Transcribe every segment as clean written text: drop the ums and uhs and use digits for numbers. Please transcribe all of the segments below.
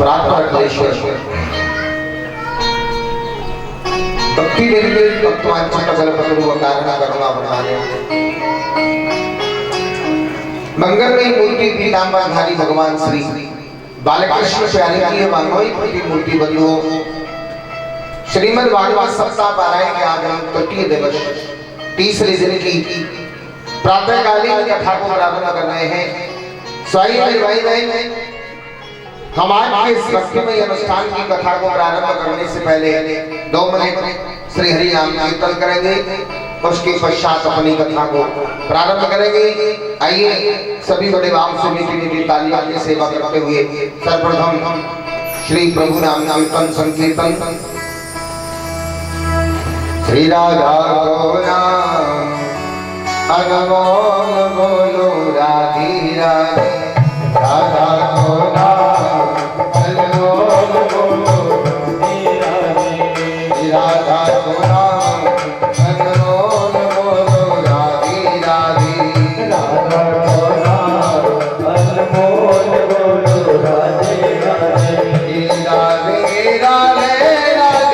प्रार्थना क्लेश्वर भक्ति देवी भक्तवांछित बलपतु कारण करुणा बनाने मंगलमयी मूर्ति पीतांबरधारी भगवान श्री बालकृष्ण प्यारे की वांगमयी मूर्ति मूर्ति बंधुओं श्रीमद् भागवत सप्ताह पारायण के आज हम तृतीय दिवस तीसरे दिन की प्रातःकालीन कथा को प्रारंभ कर रहे हैं। स्वामी भाई बहन हम आज के इस भक्तिमय अनुष्ठान की कथा को प्रारंभ करने से पहले 2 मिनट श्री हरि नाम कीर्तन करेंगे, उसके पश्चात अपनी कथा को प्रारंभ करेंगे। आइए सभी बड़े भाव से मीठी मीठी तालियों की सेवा करते हुए सर्वप्रथम श्री प्रभु नाम कीर्तन संकीर्तन। श्री राधा नाम अनमोल बोलो राधे राधे, राधा नाम अनमोल बोलो राधा नाम अनमोल बोलो राधे राधे, राधा नाम अनमोल बोलो राधे राधे, राधे राधे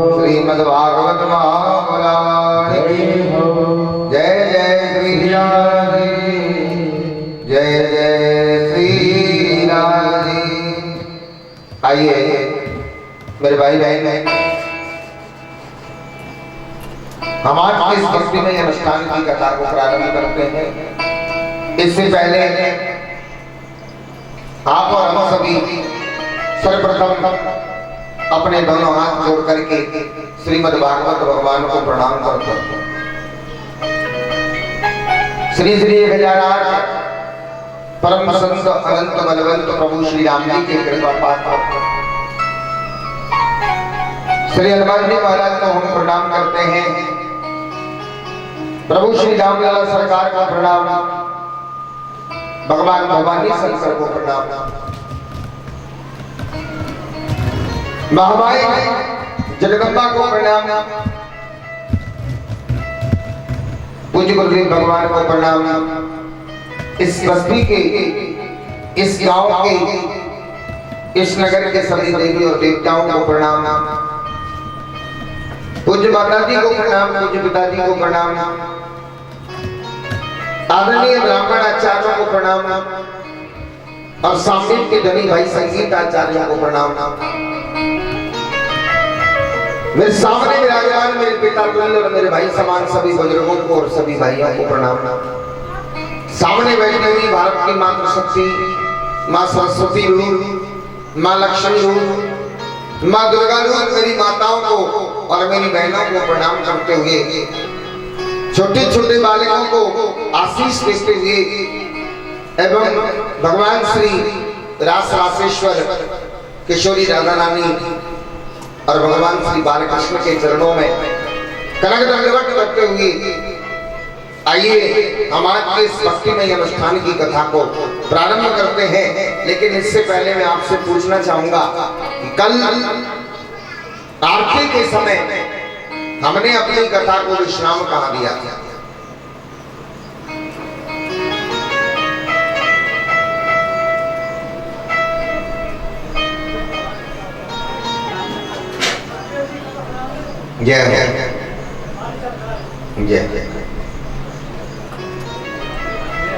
श्रीमद्भागवत महापुराण जय जय श्री राम जय जय श्री राम। आइए मेरे भाई बहन, हम आज इस भक्ति में अनुष्ठान की कथा को प्रारंभ करते हैं। इससे पहले आप और हम सभी सर्वप्रथम अपने दोनों हाथ जोड़ करके श्रीमद् भागवत भगवान को प्रणाम करते हैं। श्री श्री 1008 परम संत अनंत बलवंत प्रभु श्री राम जी के कृपा पात्र श्री हनुमान जी महाराज को हम प्रणाम करते हैं। प्रभु श्री रामलला सरकार को प्रणाम, भगवान भवानी शंकर को प्रणाम, महामाई जगदम्बा को प्रणाम, पूज्य गुरुदेव भगवान को प्रणाम, इस बस्ती के, इस गांव के, इस नगर के सभी देवी और देवताओं को प्रणाम, पूज्य माता जी को प्रणाम, पूज्य पिताजी को प्रणाम, आदरणीय ब्राह्मण आचार्यों को प्रणाम और सामने के धनी भाई संगीत आचार्यों को प्रणाम। मेरे सामने विराजमान मेरे पिता तुल्य और मेरे भाई समान सभी बुजुर्गों को और सभी भाइयों को प्रणाम। सामने बैठी हुई भारत की मातृशक्ति माँ सरस्वती रूप, माँ लक्ष्मी रूप, माँ दुर्गा रूप मेरी माताओं को और मेरी बहनों को प्रणाम करते हुए, छोटे छोटे बालकों को आशीष देते हुए एवं भगवान श्री रास रासेश्वर किशोरी राधा रानी और भगवान श्री बालकृष्ण के चरणों में कनक दंडवत करते हुए आइए हम आज के इस भक्ति में अनुष्ठान की कथा को प्रारंभ करते हैं। लेकिन इससे पहले मैं आपसे पूछना चाहूंगा कि कल आरती के समय हमने अपनी कथा को विश्राम कहाँ दिया था? जय जय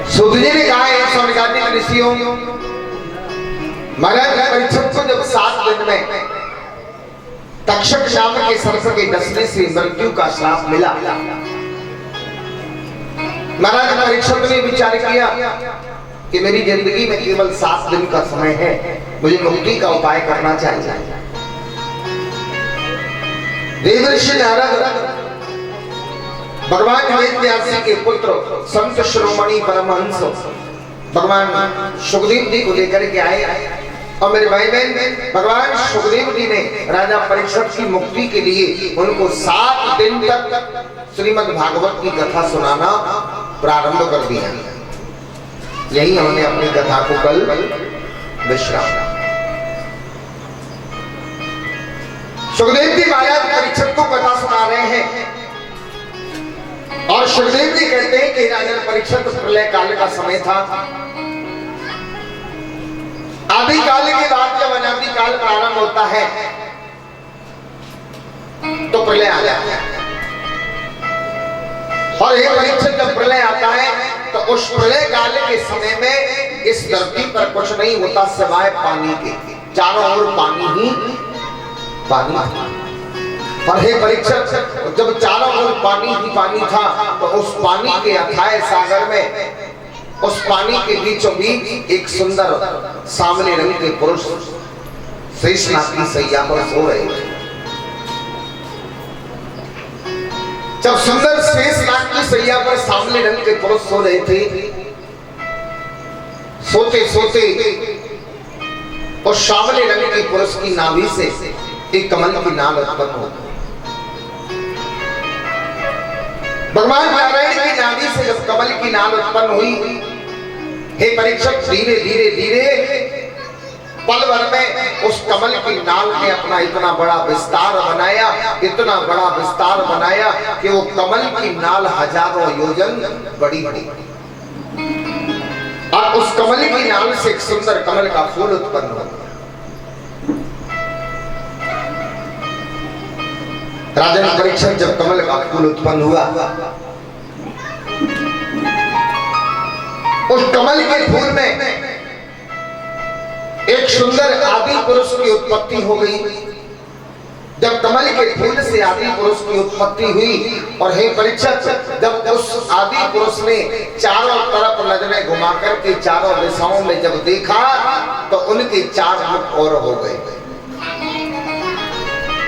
सूत जी ने कहा है स्वर्गाधिक ऋषियों, महाराज परीक्षित को जब 7 दिन में तक्षक नाम के सर्प के डसने से मृत्यु का श्राप मिला, महाराज परीक्षित ने विचार किया कि मेरी जिंदगी में केवल 7 दिन का समय है, मुझे मुक्ति का उपाय करना चाहिए। देवर्षि नारद भगवान वेदव्यास जी के पुत्र संत शिरोमणि परमहंस भगवान सुखदेव जी को लेकर के आए और मेरे भाई बहन भगवान सुखदेव जी ने राजा परीक्षित की मुक्ति के लिए उनको 7 दिन तक श्रीमद् भागवत की कथा सुनाना प्रारंभ कर दिया। यही हमने अपनी कथा को कल विश्राम। सुखदेव जी महाराज परीक्षित को कथा सुना रहे हैं और सुखदेव जी कहते हैं कि राजा परीक्षित प्रलय काल का समय था। आदि काल के बाद जब अनादि काल प्रारंभ होता है तो प्रलय आ जाता है और एक परीक्षित जब प्रलय आता है तो उस प्रलय काल के समय में इस धरती पर कुछ नहीं होता सिवाय पानी के, चारों ओर पानी ही पानी। और हे परीक्षित जब चारों ओर पानी ही पानी था तो उस पानी के अथाह सागर में उस पानी के बीचों बीच एक सुंदर सांवले रंग के पुरुष शेषनाग की सैया पर सो रहे थे। जब सुंदर शेषनाग की सैया पर सांवले रंग के पुरुष सो रहे थे, सोते सोते उस सांवले रंग के पुरुष की नाभि से एक कमल की नाल उत्पन्न हो। भगवान नारायण की नाभि से जब कमल की नाल उत्पन्न हुई, हे परीक्षित धीरे धीरे धीरे पल भर में उस कमल की नाल ने अपना इतना बड़ा विस्तार बनाया, इतना बड़ा विस्तार बनाया कि वो कमल की नाल हजारों योजन बड़ी बड़ी और उस कमल की नाल से एक सुंदर कमल का फूल उत्पन्न हुआ। राजन परीक्षक जब कमल का फूल उत्पन्न हुआ, उस कमल के फूल में एक सुंदर आदि पुरुष की उत्पत्ति हो गई। जब कमल के फूल से आदि पुरुष की उत्पत्ति हुई और हे परीक्षक, जब उस आदि पुरुष ने चारों तरफ नजरें घुमाकर के चारों दिशाओं में जब देखा तो उनके चार मुख और हो गए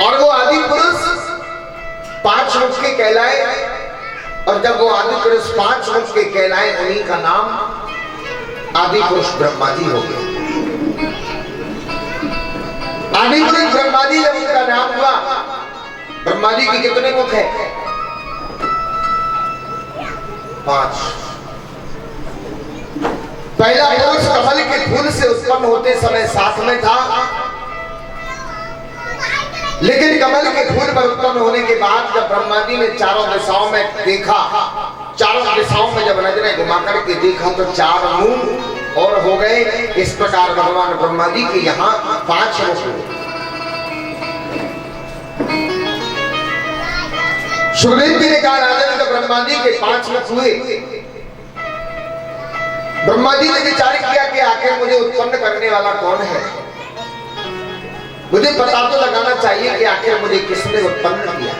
और वो आदि पुरुष 5 मुख के कहलाए। और जब वो आदि पुरुष 5 मुख के कहलाए, उन्हीं का नाम आदि पुरुष ब्रह्मा जी हो गए। आदि पुरुष ब्रह्मा जी जब उनका नाम हुआ, ब्रह्मा जी के कितने मुख है? 5। पहला पुरुष कमल के फूल से उत्पन्न होते समय साथ में था, लेकिन कमल के फूल पर उत्पन्न होने के बाद जब ब्रह्मा जी ने चारों दिशाओं में देखा, चारों दिशाओं में जब नजरें घुमाकर के देखा तो 4 मुंह और हो गए। इस प्रकार भगवान ब्रह्मा जी के यहाँ 5 मुख हुए। सुखदेव जी ने कहा, राजन जब ब्रह्मा जी के 5 मुख हुए, ब्रह्मा जी ने विचार किया कि आखिर मुझे उत्पन्न करने वाला कौन है। मुझे पता तो लगाना चाहिए कि आखिर मुझे किसने उत्पन्न किया।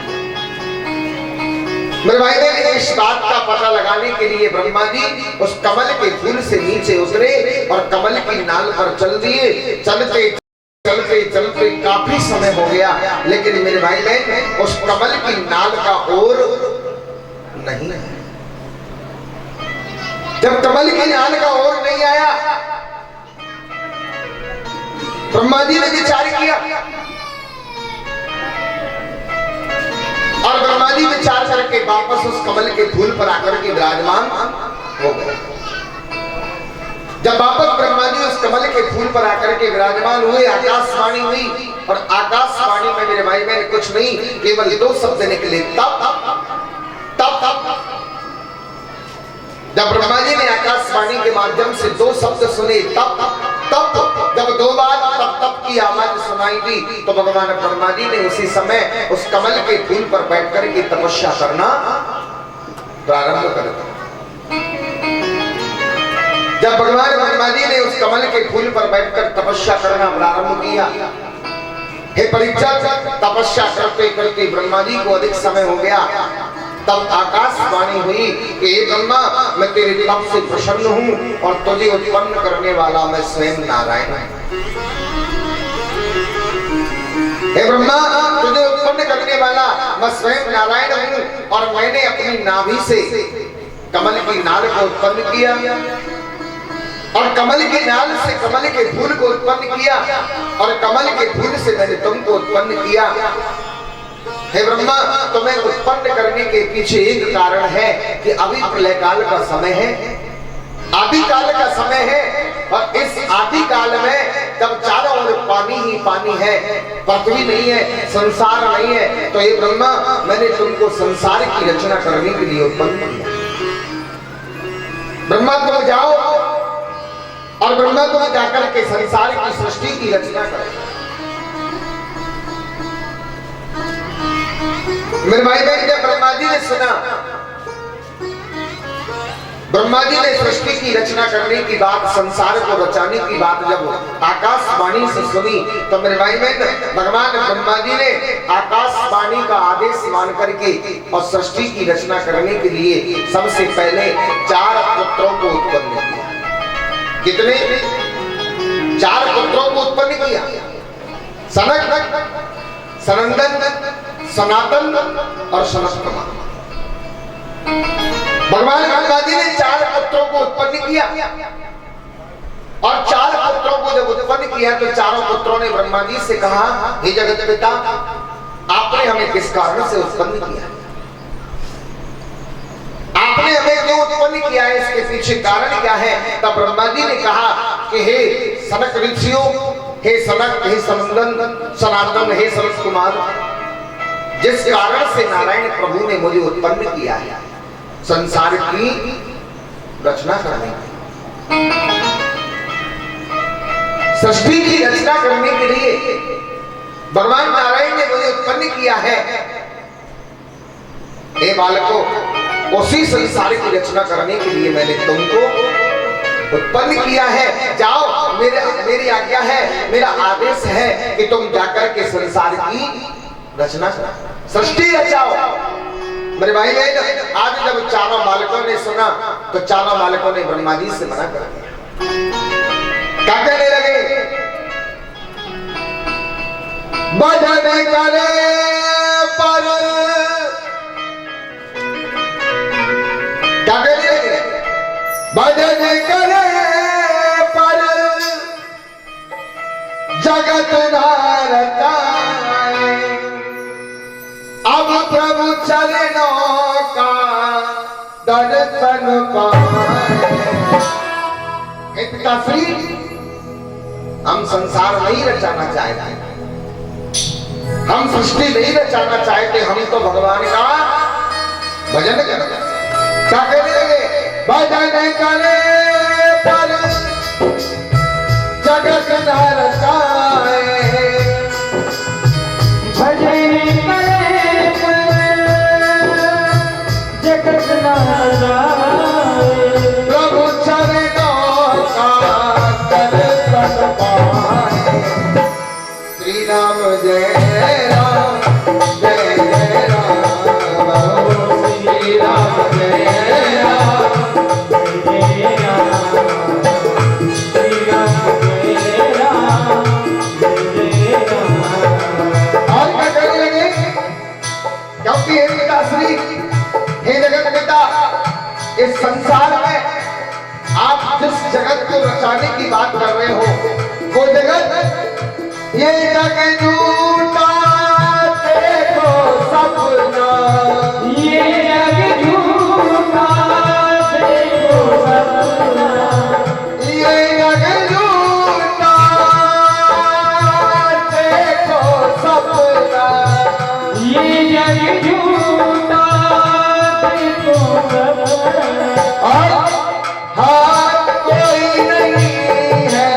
मेरे भाई ने इस बात का पता लगाने के लिए ब्रह्मा जी उस कमल के फूल से नीचे उतरे और कमल की नाल पर चल दिए। चलते चलते चलते काफी समय हो गया, लेकिन मेरे भाई बहन उस कमल की नाल का ओर नहीं है। जब कमल की नाल का ओर नहीं आया, ब्रह्मा जी ने विचार किया और ब्रह्मा जी विचार करके वापस उस कमल के फूल पर आकर के विराजमान हो गए। जब वापस ब्रह्मा जी उस कमल के फूल पर आकर के विराजमान हुए, आकाशवाणी हुई और आकाशवाणी में मेरे भाई बहन कुछ नहीं, केवल 2 शब्द निकले, तप तप तप। जब ब्रह्मा जी ने आकाशवाणी के माध्यम से 2 शब्द सुने, तप तप, जब 2 बार तप तप की आवाज सुनाई दी तो भगवान ब्रह्मा जी ने उसी समय उस कमल के फूल पर बैठकर के तपस्या करना प्रारंभ कर दिया। जब भगवान ब्रह्मा जी ने उस कमल के फूल पर बैठकर तपस्या करना प्रारंभ किया, हे परीक्षक, तपस्या करते करते ब्रह्मा जी को अधिक समय हो गया। तब आकाशवाणी हुई कि हे ब्रह्मा, मैं तेरे तप से प्रसन्न हूं और तुझे उत्पन्न करने वाला मैं स्वयं नारायण हूं। हे ब्रह्मा, तुझे उत्पन्न करने वाला मैं स्वयं नारायण हूं और मैंने अपनी नाभि से कमल की नाल को उत्पन्न किया और कमल की नाल से कमल के फूल को उत्पन्न किया और कमल के फूल से मैंने तुमको उत्पन्न किया। हे ब्रह्मा, तुम्हें उत्पन्न करने के पीछे एक कारण है कि अभी प्रलय काल का समय है, आदि काल का समय है और इस आदि काल में जब चारों ओर पानी ही पानी है, पृथ्वी नहीं है, संसार नहीं है, तो हे ब्रह्मा, मैंने तुमको संसार की रचना करने के लिए उत्पन्न किया। ब्रह्मा तुम जाओ और ब्रह्मा तुम जाकर के संसार की सृष्टि की रचना करो। मेरे भाई बहन, जब ब्रह्मा जी ने सुना, ब्रह्मा जी ने सृष्टि की रचना करने की बात, संसार को रचाने की बात जब आकाशवाणी से सुनी तो मेरे भाई बहन, भगवान ब्रह्मा जी ने आकाशवाणी का आदेश मान करके और सृष्टि की रचना करने के लिए सबसे पहले 4 पुत्रों को उत्पन्न किया। कितने? 4 पुत्रों को उत्पन्न किया। सनक, सनंदन, सनातन और सनत्कुमार। भगवान ब्रह्मा जी ने 4 पुत्रों को उत्पन्न किया और 4 पुत्रों को जब उत्पन्न किया तो चारों पुत्रों ने ब्रह्मा जी से कहा, हे जगत पिता, आपने हमें किस कारण से उत्पन्न किया? आपने हमें क्यों उत्पन्न किया है? इसके पीछे कारण क्या है? तब ब्रह्मा जी ने कहा कि हे सनक ऋषियों, हे सनक, हे सनंदन, सनातन, हे सनत कुमार, जिस कारण से नारायण प्रभु ने मुझे उत्पन्न किया है संसार की रचना करने के लिए, सृष्टि की रचना करने के लिए भगवान नारायण ने मुझे उत्पन्न किया है। हे बालकों, उसी संसार की रचना करने के लिए मैंने तुमको उत्पन्न किया है। जाओ, मेरी आज्ञा है, मेरा आदेश है कि तुम जाकर के संसार की रचना सृष्टि रचाओ। मेरे भाई बहन, आज जब चारों बालकों ने सुना तो चारों बालकों ने ब्रह्मा जी से मना कर दिया। क्या कहने लगे? भजन करे पर, क्या कहने लगे? भजन करे पर जगत ना रचाए, अब प्रभु चरणों का दर्शन पाए। पिताश्री, हम संसार नहीं रचाना चाहते, हम सृष्टि नहीं रचाना चाहते, हम तो भगवान का भजन करते। क्या कहने लगे? भजन करे पर जगत न रचाए, भजन करे पर जगत न रचाए, प्रभु चरणों का दर्शन पाए। श्री राम जय राम, जय जय राम, श्री राम जय राम, जय राम, श्री राम जय राम, जय राम। और क्या कहने लगे? क्योंकि हे पिताश्री, हे जगत पिता, इस संसार में आप जिस जगत को रचाने की बात कर रहे हो, वो जगत, ये जग झूठा देखो सपना, ये जग झूठा देखो सपना, ये जग झूठा देखो सपना, ये जग झूठा देखो सपना। और हाँ, कोई नहीं है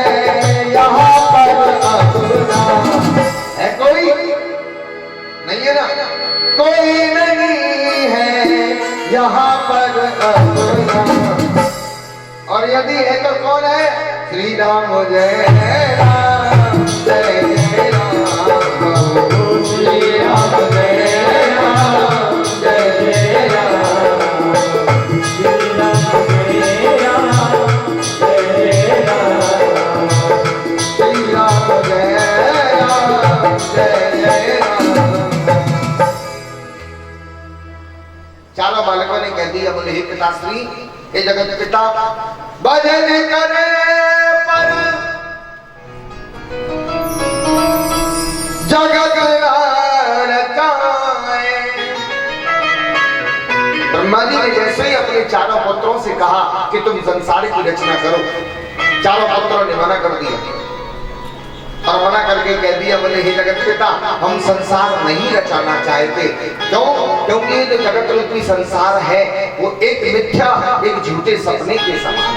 यहाँ पर अपना। है कोई? नहीं है ना? कोई नहीं है यहाँ पर अपना। और यदि है तो कौन है? श्री राम जय राम, जय जय राम, श्री राम जय राम, जय जय राम, श्री राम जय राम, जय राम, श्री राम जय राम, जय जय राम। चारों बालकों ने कह दिया, बोले हे पिताश्री, हे जगत पिता, भजन करे पर जगत रचाए। ब्रह्मा जी ने जैसे ही अपने चारों पुत्रों से कहा कि तुम संसार की रचना करो, चारों पुत्रों ने मना कर दिया। और मना करके कह दिया, बोले हे जगत पिता, हम संसार नहीं रचाना चाहते। क्यों? क्योंकि ये जो जगत रूपी संसार है वो एक मिथ्या, एक झूठे सपने के समान।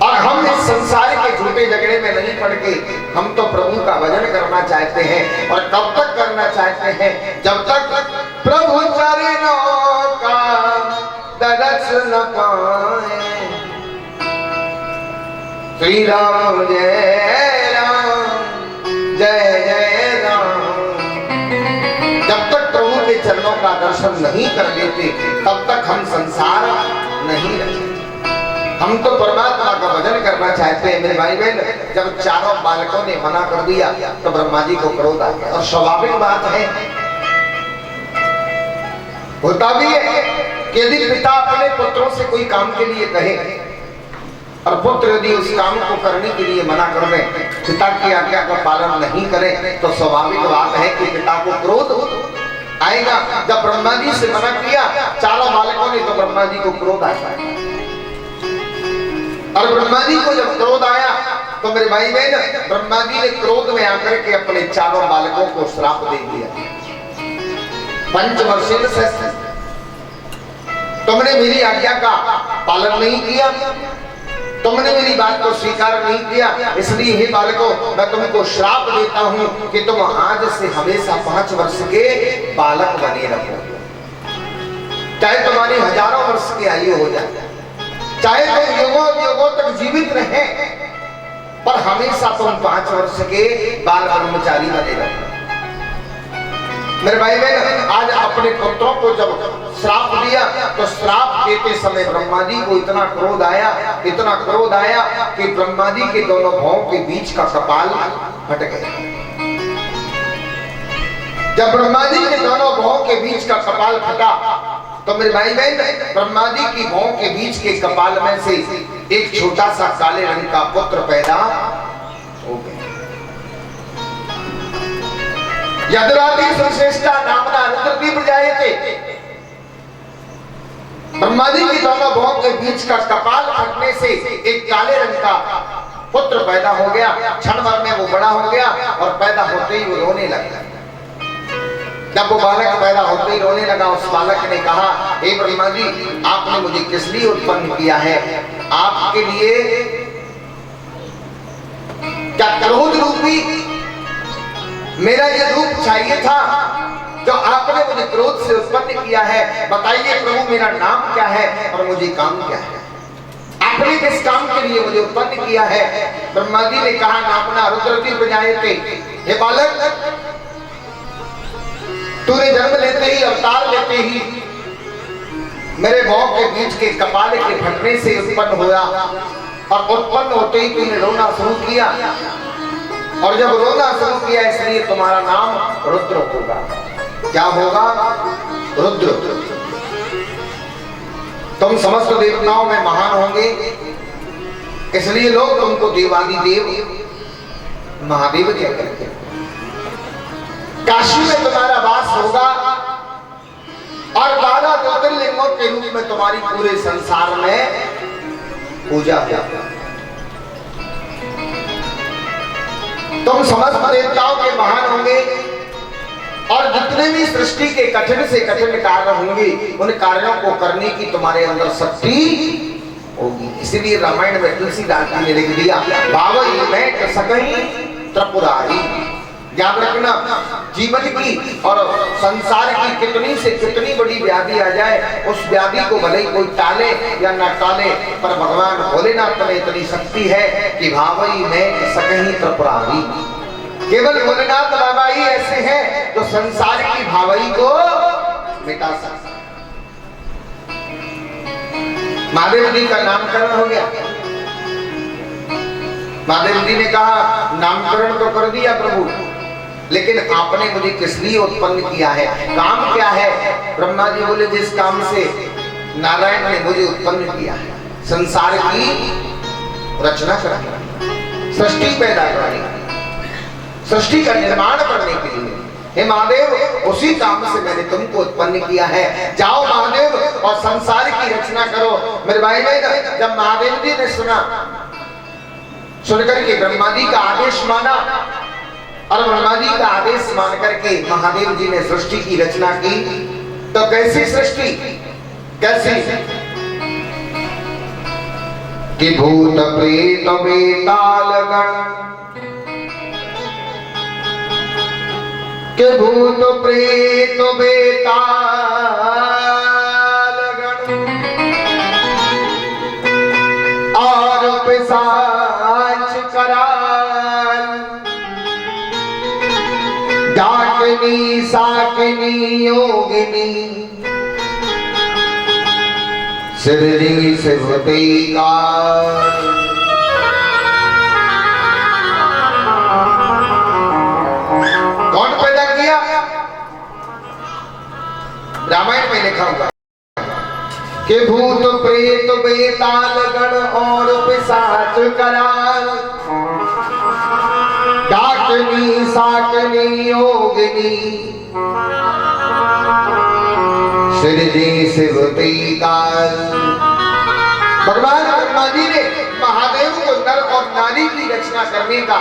और हम इस संसार के झूठे झगड़े में नहीं पड़ के हम तो प्रभु का भजन करना चाहते हैं। और कब तक करना चाहते हैं? जब तक प्रभु चरणों का दर्शन पाए। श्री राम जय राम, जय जय राम। जब तक प्रभु के चरणों का दर्शन नहीं कर लेते तब तक हम संसार नहीं रचते। हम तो परमात्मा का भजन करना चाहते हैं। मेरे भाई बहन, जब चारों बालकों ने मना कर दिया तो ब्रह्मा जी को क्रोध आ गया। और स्वाभाविक बात है, होता भी है कि यदि पिता अपने पुत्रों से कोई काम के लिए कहे और पुत्र यदि उस काम को करने के लिए मना कर दे, पिता की आज्ञा का पालन नहीं करे, तो स्वाभाविक बात है कि पिता को क्रोध आएगा। जब ब्रह्मा जी से मना किया चारों बालकों ने, तो ब्रह्मा जी को क्रोध आया। और ब्रह्मा जी को जब क्रोध आया तो मेरे भाई बहन, ब्रह्मा जी ने क्रोध में आकर के अपने चारों बालकों को श्राप दे दिया। पंचवर्षीय से तुमने मेरी आज्ञा का पालन नहीं किया तुमने मेरी बात को स्वीकार नहीं किया, इसलिए हे बालकों मैं तुमको श्राप देता हूं कि तुम आज से हमेशा 5 वर्ष के बालक बने रहो। चाहे तुम्हारी हजारों वर्ष की आयु हो जाए, चाहे तुम युगों युगों तक जीवित रहे, पर हमेशा तुम 5 वर्ष के बाल ब्रह्मचारी बने रहो। मेरे भाई बहन, आज अपने पुत्रों को जब श्राप दिया तो श्राप देते समय ब्रह्मा जी को इतना क्रोध आया कि ब्रह्मा जी के दोनों भावों के बीच का कपाल फट गया। जब ब्रह्मा जी के दोनों भावों के बीच का कपाल फटा तो मेरे भाई बहन, ब्रह्मा जी की भावों के बीच के कपाल में से एक छोटा सा काले रंग का पुत्र पैदा हो गया। यदुराति श्रेष्ठा नामना रुद्रदीप जायते। ब्रह्मा जी की दोनों भावों के बीच का कपाल फटने से एक काले रंग का पुत्र पैदा हो गया। क्षण भर में वो बड़ा हो गया और पैदा होते ही वो रोने लगा। जब वो बालक पैदा होते ही रोने लगा, उस बालक ने कहा, हे ब्रह्मा जी, आपने मुझे किस लिए उत्पन्न किया है? आपके लिए क्या क्रोध रूपी मेरा ये रूप चाहिए था जो आपने मुझे क्रोध से उत्पन्न किया है? बताइए प्रभु, मेरा नाम क्या है और मुझे काम क्या है? आपने किस काम के लिए मुझे उत्पन्न किया है? ब्रह्मा जी ने कहा, नामना रुद्रदीप जायते। हे बालक, तूने जन्म लेते ही, अवतार लेते ही मेरे भाव के बीच के कपाल के फटने से उत्पन्न हुआ और उत्पन्न होते ही तूने रोना शुरू किया, और जब रोना शुरू किया इसलिए तुम्हारा नाम रुद्र होगा। क्या होगा? रुद्र। तुम समस्त देवताओं में महान होंगे, इसलिए लोग तुमको देवादिदेव महादेव कहते हैं। काशी में तुम्हारा वास होगा और 12 ज्योतिर्लिंगों के रूप में तुम्हारी पूरे संसार में पूजा होगा। तुम समस्त देवताओं के महान होंगे और जितने भी सृष्टि के कठिन से कठिन कार्य होंगे उन कार्यों को करने की तुम्हारे अंदर शक्ति होगी। इसीलिए रामायण में तुलसीदास जी ने लिख दिया, भावई मैं सकहीं त्रिपुरारी। याद रखना, जीवन की और संसार की कितनी से कितनी बड़ी व्याधि आ जाए, उस व्याधि को भले ही कोई टाले या न टाले, पर भगवान भोलेनाथ में इतनी शक्ति है कि भावई में सकहीं त्रिपुरारी। केवल भोलेनाथ बाबा ही ऐसे हैं जो संसार की भावई को मिटा सकते। महादेव जी का नामकरण हो गया। महादेव जी ने कहा, नामकरण तो कर दिया प्रभु, लेकिन आपने मुझे किस लिए उत्पन्न किया है? काम क्या है? ब्रह्मा जी बोले, जिस काम से नारायण ने मुझे उत्पन्न किया है, संसार की रचना करने, सृष्टि पैदा करने, सृष्टि का निर्माण करने के लिए। हे महादेव, उसी काम से मैंने तुमको उत्पन्न किया है। जाओ महादेव और संसार की रचना करो। मेरे भाई बहन, जब महादेव जी ने सुनकर के ब्रह्मा जी का आदेश माना और ब्रह्मा जी का आदेश मान करके महादेव जी ने सृष्टि की रचना की, तो कैसी सृष्टि? कैसी? कि भूत प्रेत बेताल गण, कि भूत प्रेत बेताल गण और पिशाच कराल, डाकिनी साकिनी योगिनी, सिरजी सिवती का। कौन पैदा किया? रामायण में लिखा हुआ कि भूत प्रेत बेताल गण और पिशाच कराल, डाकिनी साकिनी योगिनी, सिरजी सिवती काल। भगवान ब्रह्मा जी ने महादेव को नर और नारी की रचना करने का,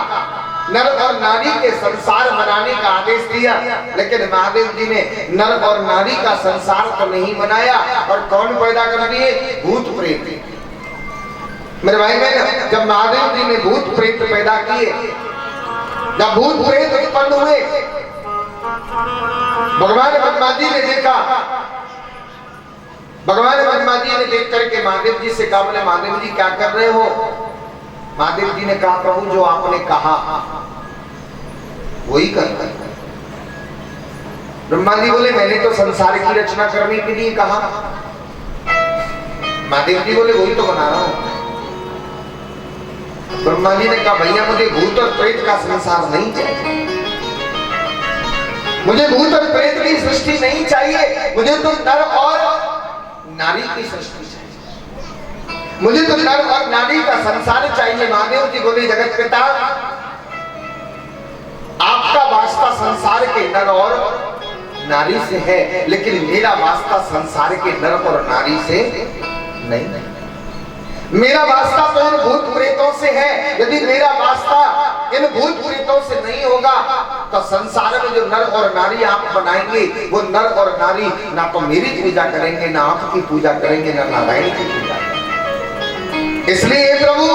नर और नारी के संसार बनाने का आदेश दिया, लेकिन महादेव जी ने नर और नारी का संसार तो नहीं बनाया। और कौन पैदा कर दिए? भूत प्रेत। मेरे भाई बहन, जब महादेव जी ने भूत प्रेत पैदा किए, जब भूत प्रेत उत्पन्न हुए, भगवान ब्रह्मा जी ने देखा, भगवान ब्रह्मा जी ने देख करके महादेव जी से कहा, बोले महादेव जी क्या कर रहे हो? महादेव जी ने कहा, प्रभु जो आपने कहा वही कर रहे। ब्रह्मा जी बोले मैंने तो संसार की रचना करने के लिए कहा। महादेव जी बोले वही तो बना रहा हूं। ब्रह्मा जी ने कहा, भैया मुझे भूत और प्रेत का संसार नहीं चाहिए, मुझे भूत और प्रेत की सृष्टि नहीं चाहिए, मुझे तो नर और नारी की सृष्टि चाहिए, मुझे तो नर और नारी का संसार चाहिए। महादेव जी बोले, जगत पिता आपका वास्ता संसार के नर और नारी से है, लेकिन मेरा वास्ता संसार के नर और नारी से नहीं। मेरा वास्ता तो इन भूत प्रेतों से है। यदि मेरा वास्ता इन भूत प्रेतों से नहीं होगा तो संसार में जो नर और नारी आप बनाएंगे, वो नर और नारी ना तो मेरी पूजा करेंगे, ना आपकी पूजा करेंगे, ना नारायण की पूजा करेंगे। इसलिए प्रभु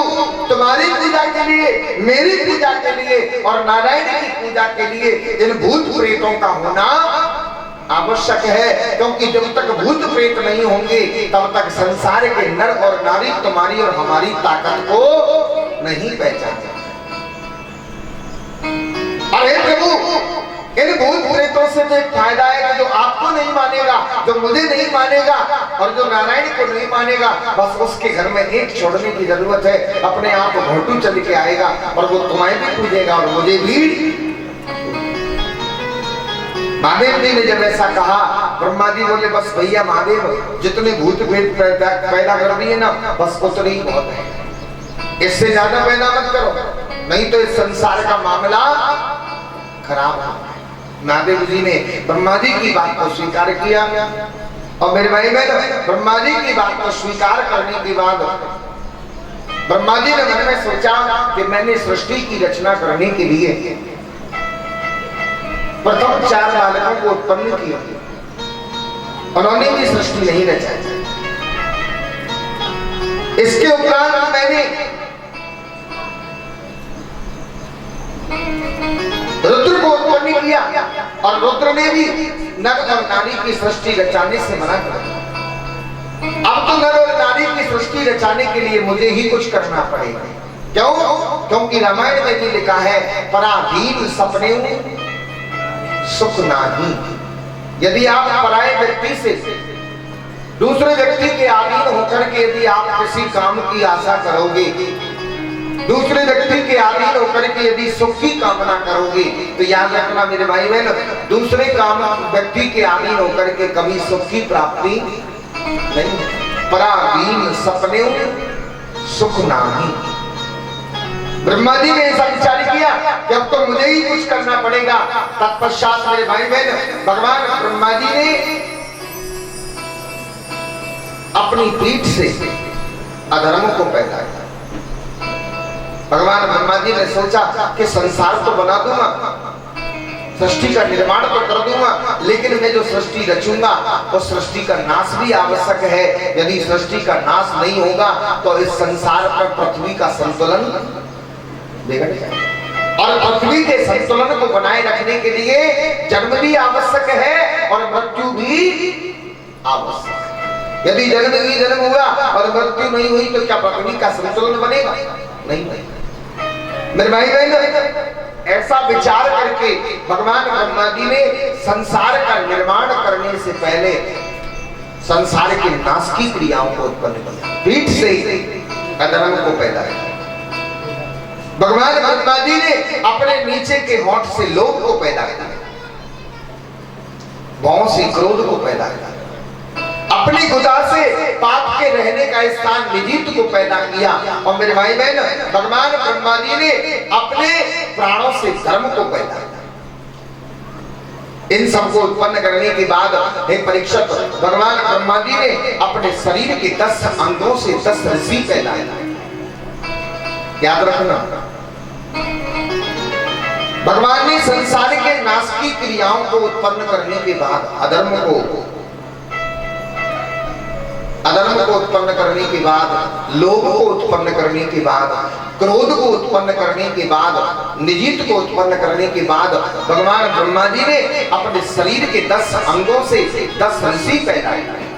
तुम्हारी पूजा के लिए, मेरी पूजा के लिए और नारायण की पूजा के लिए इन भूत प्रेतों का होना आवश्यक है, क्योंकि जब तक भूत प्रेत नहीं होंगे तब तक संसार के नर और नारी तुम्हारी और हमारी ताकत को नहीं पहचान। अरे प्रभु, इन भूत प्रेतों से तो एक फायदा है कि जो आपको नहीं मानेगा, जो मुझे नहीं मानेगा और जो नारायण को नहीं मानेगा, बस उसके घर में एक छोड़ने की जरूरत है, अपने आप घोटू चल के आएगा और वो तुम्हें भी पूजेगा और मुझे भी। महादेव जी ने जब ऐसा कहा, ब्रह्मा जी बोले बस भैया महादेव, जितने भूत प्रेत पैदा कर दिए ना, बस उतने ही बहुत है, इससे ज्यादा पैदा मत करो, नहीं तो इस संसार का मामला खराब है। महादेव जी ने ब्रह्मा जी की बात को स्वीकार किया और मेरे भाई बहन, ब्रह्मा जी की बात को स्वीकार करने के बाद ब्रह्मा जी ने मन में सोचा कि मैंने सृष्टि की रचना करने के लिए प्रथम 4 बालकों को उत्पन्न किया, उन्होंने भी सृष्टि नहीं रचाई। इसके उपरांत मैंने रुद्र को उत्पन्न किया और रुद्र ने भी नर और नारी की सृष्टि रचाने से मना कर दिया। अब तो नर और नारी की सृष्टि रचाने के लिए मुझे ही कुछ करना पड़ेगा। क्यों? क्योंकि रामायण में भी लिखा है, पराधीन सपने सुख नाही। यदि आप पराये व्यक्ति से, दूसरे व्यक्ति के अधीन होकर के यदि आप किसी काम की आशा करोगे, दूसरे व्यक्ति के अधीन होकर के यदि सुख की कामना करोगे, तो याद रखना मेरे भाई बहन, दूसरे काम व्यक्ति के अधीन होकर के कभी सुख की प्राप्ति नहीं। पराधीन सपने सुख नाही। ब्रह्मा जी ने ऐसा विचार किया कि अब तो मुझे ही कुछ करना पड़ेगा। तत्पश्चात मेरे भाई बहन, भगवान ब्रह्मा जी ने अपनी पीठ से अधर्म को पैदा किया। भगवान ब्रह्मा जी ने सोचा कि संसार तो बना दूंगा, सृष्टि का निर्माण तो कर दूंगा, लेकिन मैं जो सृष्टि रचूंगा उस सृष्टि का नाश भी आवश्यक है। यदि सृष्टि का नाश नहीं होगा तो इस संसार पर पृथ्वी का संतुलन बिगड़ जाएगा और पृथ्वी के संतुलन को बनाए रखने के लिए जन्म भी आवश्यक है और मृत्यु भी आवश्यक है। यदि जन्म हुआ और मृत्यु नहीं हुई तो क्या पृथ्वी का संतुलन बनेगा? नहीं बनेगा। मेरे भाई बहन, ऐसा विचार करके भगवान ब्रह्मा जी ने संसार का निर्माण करने से पहले संसार के नाश की क्रियाओं को उत्पन्न किया, पीठ से ही अधर्म को पैदा किया। भगवान ब्रह्मा जी ने अपने नीचे के होंठ से लोभ को पैदा किया, भौं से क्रोध को पैदा किया, अपनी गुदा से पाप के रहने का स्थान निजित को पैदा किया और मेरे भाई बहन, भगवान ब्रह्मा जी ने अपने प्राणों से धर्म को पैदा किया। इन सबको उत्पन्न करने के बाद हे परीक्षित, भगवान ब्रह्मा जी ने अपने शरीर के 10 अंगों से 10 ऋषि पैदा किए। याद रखना, भगवान ने संसार के नाश की क्रियाओं को उत्पन्न करने के बाद अधर्म को अधर्म को उत्पन्न करने के बाद, लोभ को उत्पन्न करने के बाद, क्रोध को उत्पन्न करने के बाद, निजित को उत्पन्न करने के बाद भगवान ब्रह्मा जी ने अपने शरीर के 10 अंगों से 10 ऋषि पैदा किए।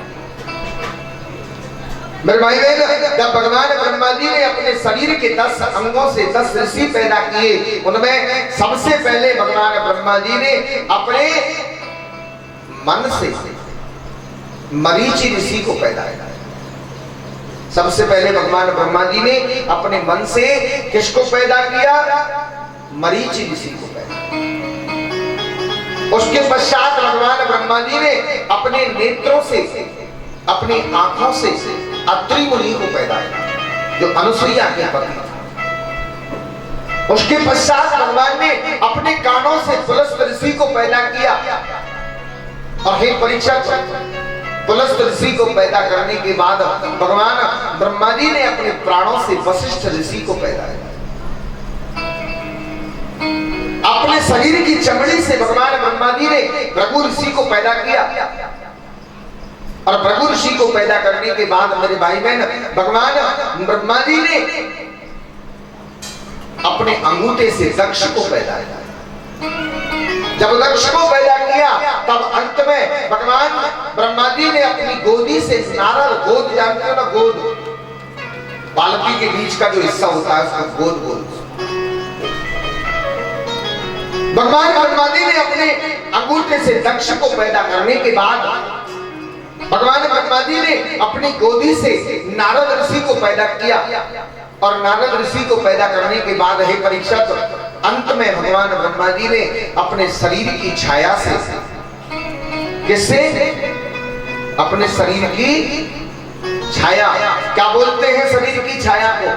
मेरे भाई बहन, जब भगवान ब्रह्मा जी ने अपने शरीर के 10 अंगों से 10 ऋषि पैदा किए, उनमें सबसे पहले भगवान ब्रह्मा जी ने अपने मन से मरीचि ऋषि को पैदा किया। सबसे पहले भगवान ब्रह्मा जी ने अपने मन से किसको पैदा किया? मरीचि ऋषि को पैदा किया। उसके पश्चात भगवान ब्रह्मा जी ने अपने नेत्रों से, अपनी आंखों से अत्रि मुनि को पैदा किया, जो अनुसुईया के पति था। उसके पश्चात भगवान ने अपने कानों से पुलस्त ऋषि को पैदा किया। और हे परीक्षक, पुलस्त ऋषि को पैदा करने के बाद भगवान ब्रह्मा जी ने अपने प्राणों से वशिष्ठ ऋषि को पैदा किया। अपने शरीर की चमड़ी से भगवान ब्रह्मा जी ने भृगु ऋषि को पैदा किया। और भृगु ऋषि को पैदा करने के बाद मेरे भाई बहन, भगवान ब्रह्मा जी ने अपने अंगूठे से दक्ष को पैदा किया। जब दक्ष को पैदा किया तब अंत में भगवान ब्रह्मा जी ने अपनी गोदी से नारद, गोद जानते हो ना, गोद बालकी के बीच का जो हिस्सा होता है उसको गोद बोलते हैं। भगवान ब्रह्मा जी ने अपने अंगूठे से दक्ष को पैदा करने के बाद भगवान ब्रह्मा जी ने अपनी गोदी से नारद ऋषि को पैदा किया। और नारद ऋषि को पैदा करने के बाद हे परीक्षक, अंत में भगवान ब्रह्मा जी ने अपने शरीर की छाया से, किससे? अपने शरीर की छाया। क्या बोलते हैं शरीर की छाया को?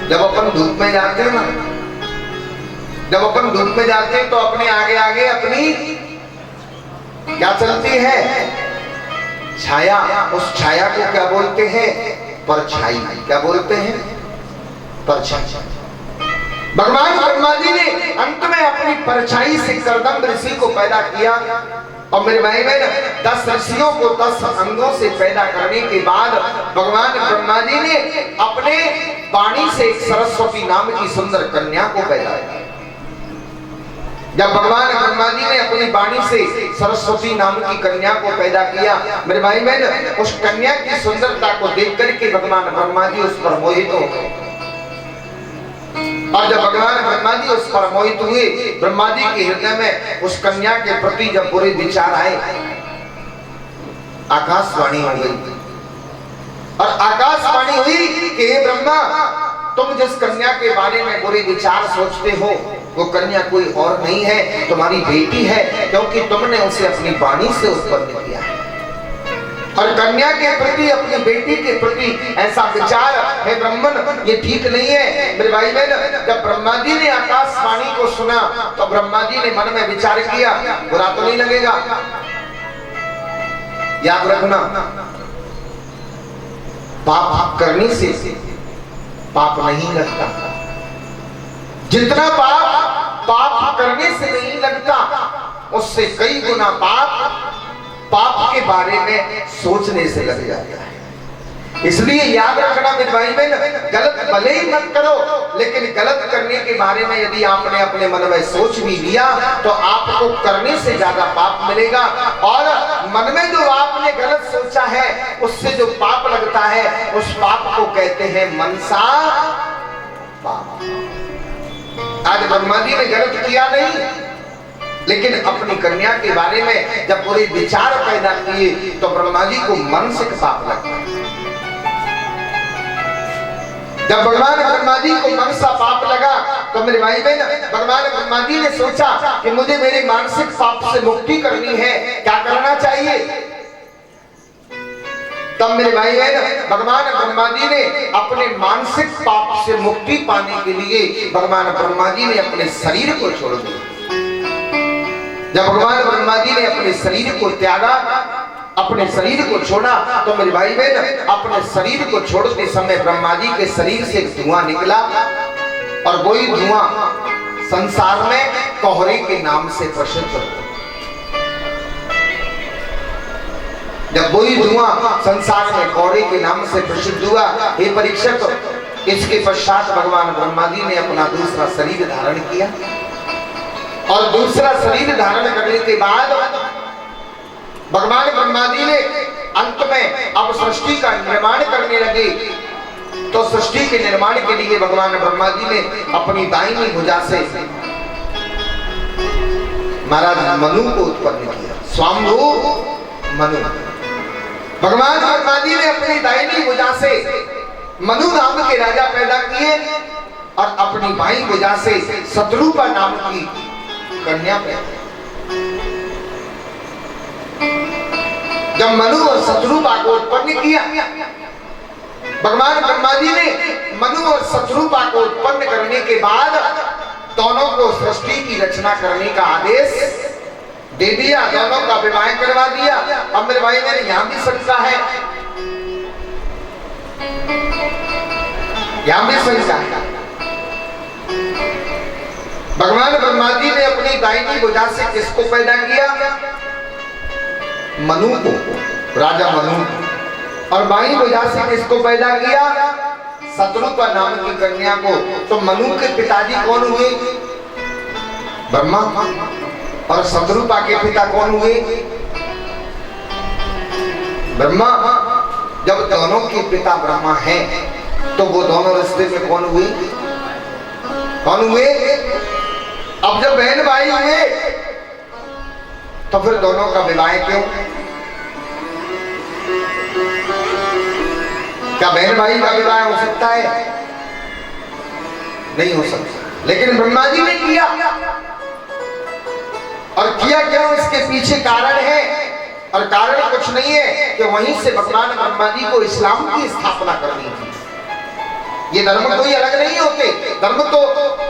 जब अपन धूप में जाते हैं ना, जब अपन धूप में जाते हैं तो अपने आगे आगे अपनी क्या चलती है? छाया। उस छाया को क्या बोलते हैं? परछाई। क्या बोलते हैं? परछाई। भगवान ब्रह्मा जी ने अंत में अपनी परछाई से कर्दम ऋषि को पैदा किया। और मेरे भाई बहन, 10 ऋषियों को 10 अंगों से पैदा करने के बाद भगवान ब्रह्मा जी ने अपने वाणी से एक सरस्वती नाम की सुंदर कन्या को पैदा किया। जब भगवान ब्रह्मा जी ने अपनी वाणी से सरस्वती नाम की कन्या को पैदा किया, मेरे भाई बहन, उस कन्या की सुंदरता को देख करके भगवान ब्रह्मा जी उस पर मोहित हो गए। और जब भगवान ब्रह्मा जी उस पर मोहित हुए, ब्रह्मा जी के हृदय में उस कन्या के प्रति जब बुरे विचार आए, आकाशवाणी हो गई। और आकाशवाणी हुई कि हे ब्रह्मा, तुम जिस कन्या के बारे में बुरे विचार सोचते हो, वो कन्या कोई और नहीं है, तुम्हारी बेटी है, क्योंकि तुमने उसे अपनी वाणी से उत्पन्न किया है। और कन्या के प्रति, अपनी बेटी के प्रति ऐसा विचार है ब्राह्मण, ये ठीक नहीं है। मेरे भाई बहन, जब ब्रह्मा जी ने आकाशवाणी को सुना तो ब्रह्मा जी ने मन में विचार किया, बुरा तो नहीं लगेगा। याद रखना, पाप करने से पाप नहीं लगता। जितना पाप करने से नहीं लगता, उससे कई गुना पाप के बारे में सोचने से लग जाता है। इसलिए याद रखना मेरे भाई बहन, गलत भले ही मत करो, लेकिन गलत करने के बारे में यदि आपने अपने मन में सोच भी लिया तो आपको करने से ज्यादा पाप मिलेगा। और मन में जो आपने गलत सोचा है, उससे जो पाप लगता है, उस पाप को कहते हैं मनसा पाप। आज ब्रह्मा जी ने गलत किया नहीं, लेकिन अपनी कन्या के बारे में जब पूरे विचार पैदा किए तो ब्रह्मा जी को मानसिक पाप लगता। जब भगवान ब्रह्मा जी को मनसा पाप लगा तो मेरे भाई बहन, भगवान ब्रह्मा जी ने सोचा कि मुझे मेरे मानसिक पाप से मुक्ति करनी है, क्या करना चाहिए? तब मेरे भाई बहन, भगवान ब्रह्मा जी ने अपने मानसिक पाप से मुक्ति पाने के लिए भगवान ब्रह्मा जी ने अपने शरीर को छोड़ दिया। जब भगवान ब्रह्मा जी ने अपने शरीर को त्यागा, अपने शरीर को छोड़ा, तो मेरे भाई बहन, अपने शरीर को छोड़ते समय ब्रह्मा जी के शरीर से धुआं निकला। और वही धुआं संसार में कोहरे के नाम से प्रसिद्ध हो। जब वही धुआं संसार में कौड़े के नाम से प्रसिद्ध हुआ, हे परीक्षक, इसके पश्चात भगवान ब्रह्मा जी ने अपना दूसरा शरीर धारण किया और दूसरा शरीर धारण करने के बाद भगवान ब्रह्मा जी ने अंत में अब सृष्टि का निर्माण करने लगे। तो सृष्टि के निर्माण के लिए भगवान ब्रह्मा जी ने अपनी दाहिनी भुजा से महाराज मनु को उत्पन्न किया, स्वाम्भू मनु। भगवान ब्रह्मा जी ने अपनी दाहिनी भुजा से मनु नाम के राजा पैदा किए और अपनी बाईं भुजा से शत्रुपा नाम की कन्या पैदा। जब मनु और शत्रुपा को उत्पन्न किया, भगवान ब्रह्मा जी ने मनु और शत्रुपा को उत्पन्न करने के बाद दोनों को सृष्टि की रचना करने का आदेश दे दिया, दोनों का विवाह करवा दिया। अब मेरे भाई मैंने यहां भी शंका है, यहां भी शंका है। भगवान ब्रह्मा जी ने अपनी दाहिनी भुजा से किसको पैदा किया? मनु को, राजा मनु। और बाईं भुजा से किसको पैदा किया? शत्रुपा नाम की कन्या को। तो मनु के पिताजी कौन हुए? ब्रह्मा। और शत्रुपा के पिता कौन हुए? ब्रह्मा। जब दोनों के पिता ब्रह्मा हैं, तो वो दोनों रिश्ते में कौन हुए? कौन हुए? अब जब बहन भाई हुए, तो फिर दोनों का विवाह क्यों? क्या बहन भाई का विवाह हो सकता है? नहीं हो सकता। लेकिन ब्रह्मा जी ने किया, और किया क्यों? इसके पीछे कारण है, और कारण कुछ नहीं है कि वहीं से भगवान ब्रह्मा जी को इस्लाम की स्थापना करनी थी। ये धर्म कोई अलग नहीं होते, धर्म तो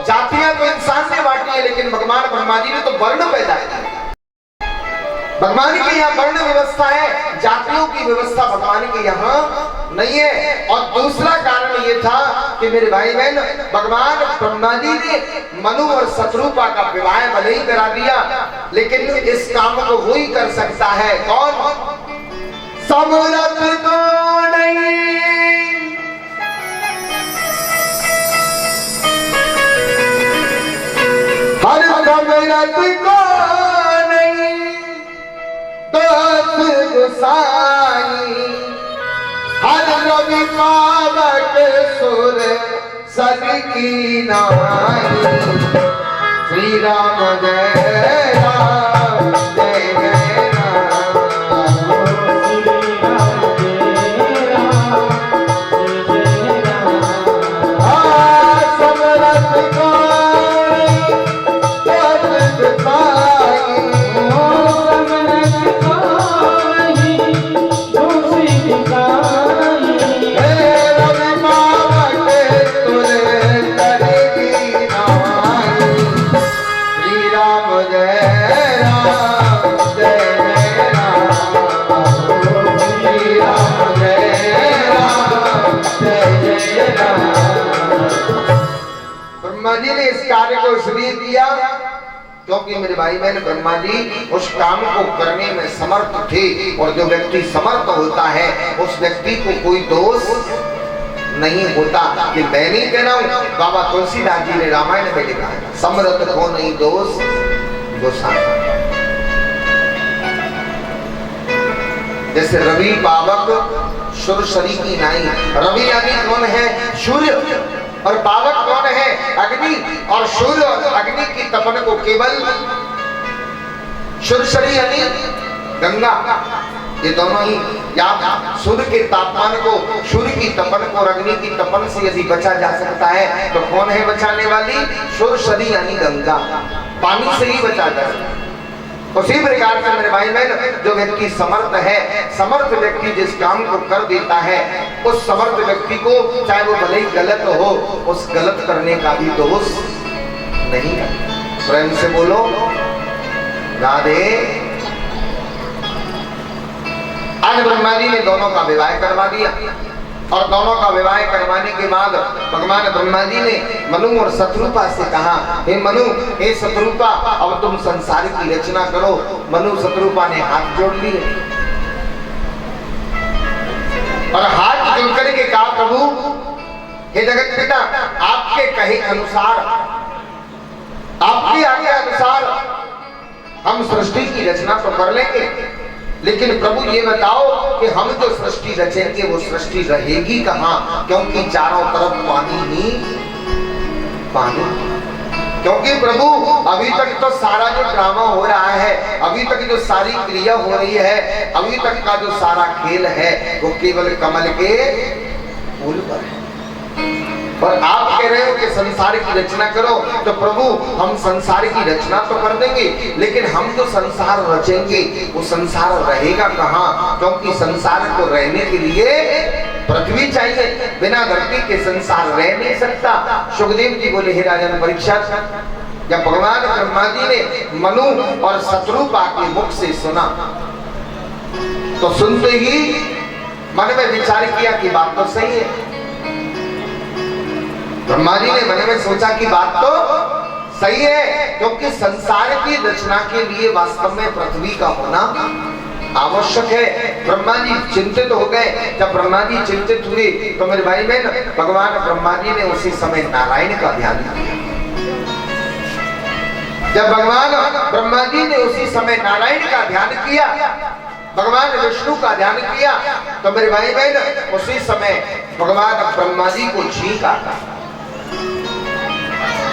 जातियां तो इंसान ने बांटी है, लेकिन भगवान ब्रह्मा जी ने तो वर्ण पैदा किया। भगवान के यहाँ वर्ण व्यवस्था है, जातियों की व्यवस्था भगवान के यहाँ नहीं है। और दूसरा कारण ये था कि मेरे भाई बहन, भगवान ब्रह्मा जी ने मनु और शत्रुपा का विवाह भले ही करा दिया, लेकिन इस काम को वही कर सकता है। कौन? समरथ को नहीं, हर समरथ को गोसाई, हर रवि पावक सुर सद की नाई। श्री राम जय राम, जय जय राम। समरथ को जी ने इस कार्य को इसलिए किया क्योंकि मेरे भाई बहन, ब्रह्मा जी उस काम को करने में समर्थ थे। और जो व्यक्ति समर्थ होता है, उस व्यक्ति को कोई दोष नहीं होता। कि मैं नहीं कह रहा हूं, बाबा तुलसीदास जी ने रामायण में लिखा है, समर्थ को नहीं दोष गोसाई। जैसे रवि पावक सुरसरी की नाई। रवि यानी कौन है? सूर्य। और पावक कौन है? अग्नि। और सूर्य और अग्नि की तपन को केवल सुरसरी यानी गंगा, ये दोनों ही, या सूर्य के तापमान को, सूर्य की तपन को और अग्नि की तपन से यदि बचा जा सकता है, तो कौन है बचाने वाली? सुरसरी यानी गंगा। पानी से ही बचा जा सकता है। उसी प्रकार से मेरे भाई बहन, जो व्यक्ति समर्थ है, समर्थ व्यक्ति जिस काम को कर देता है, उस समर्थ व्यक्ति को चाहे वो भले ही गलत हो, उस गलत करने का भी दोष नहीं है। प्रेम से बोलो राधे। आज ब्रह्मा जी ने दोनों का विवाह करवा दिया, और दोनों का विवाह करवाने के बाद भगवान ब्रह्मा जी ने मनु और शत्रुपा से कहा, हे मनु, हे शत्रुपा, अब तुम संसार की रचना करो। मनु शत्रुपा ने हाथ जोड़ लिए। और हाथ जोड़ करके कहा, प्रभु हे जगत पिता, आपके कहे अनुसार, आपकी आज्ञा अनुसार हम सृष्टि की रचना तो कर लेंगे, लेकिन प्रभु ये बताओ कि हम जो सृष्टि रचेंगे वो सृष्टि रहेगी कहाँ, क्योंकि चारों तरफ पानी ही पानी। क्योंकि प्रभु अभी तक तो सारा जो ड्रामा हो रहा है, अभी तक जो सारी क्रिया हो रही है, अभी तक का जो सारा खेल है वो केवल कमल के फूल पर है। और आप कह रहे हो कि संसार की रचना करो, तो प्रभु हम संसार की रचना तो कर देंगे, लेकिन हम जो संसार रचेंगे वो संसार रहेगा कहाँ, क्योंकि संसार को रहने के लिए पृथ्वी चाहिए, बिना धरती के संसार रह नहीं सकता। सुखदेव जी बोले, हे राजन परीक्षित, जब भगवान ब्रह्मा जी ने मनु और शत्रुपा के मुख से सुना तो सुनते ही मन में विचार किया कि बात तो सही है। ब्रह्मा जी ने मन में सोचा कि बात तो सही है, क्योंकि संसार की रचना के लिए वास्तव में पृथ्वी का होना आवश्यक है। ब्रह्मा जी चिंतित हो गए। जब ब्रह्मा जी चिंतित हुए तो मेरे भाई बहन, भगवान ब्रह्मा जी ने उसी समय नारायण का ध्यान किया। जब भगवान ब्रह्मा जी ने उसी समय नारायण का ध्यान किया, भगवान विष्णु का ध्यान किया, तो मेरे भाई बहन उसी समय भगवान ब्रह्मा जी को छींक आता।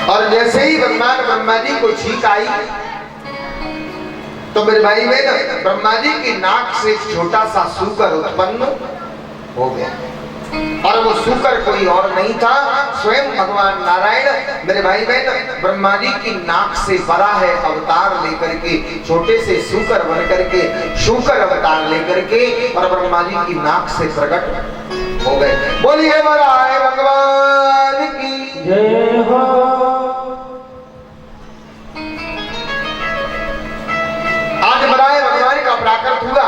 और जैसे ही भगवान ब्रह्मा जी को छींक आई तो मेरे भाई बहन ब्रह्मा जी की नाक से एक छोटा सा सूकर उत्पन्न हो गया, और वो सूकर कोई और नहीं था, स्वयं भगवान नारायण। मेरे भाई बहन ब्रह्मा जी की नाक से बड़ा है अवतार लेकर के, छोटे से सूकर बन करके शूकर अवतार लेकर के, और ब्रह्मा जी की नाक से प्रकट हो गए। बोलिए बड़ा है भगवान की जय हो। आज बराए भगवान का प्राकट हुआ।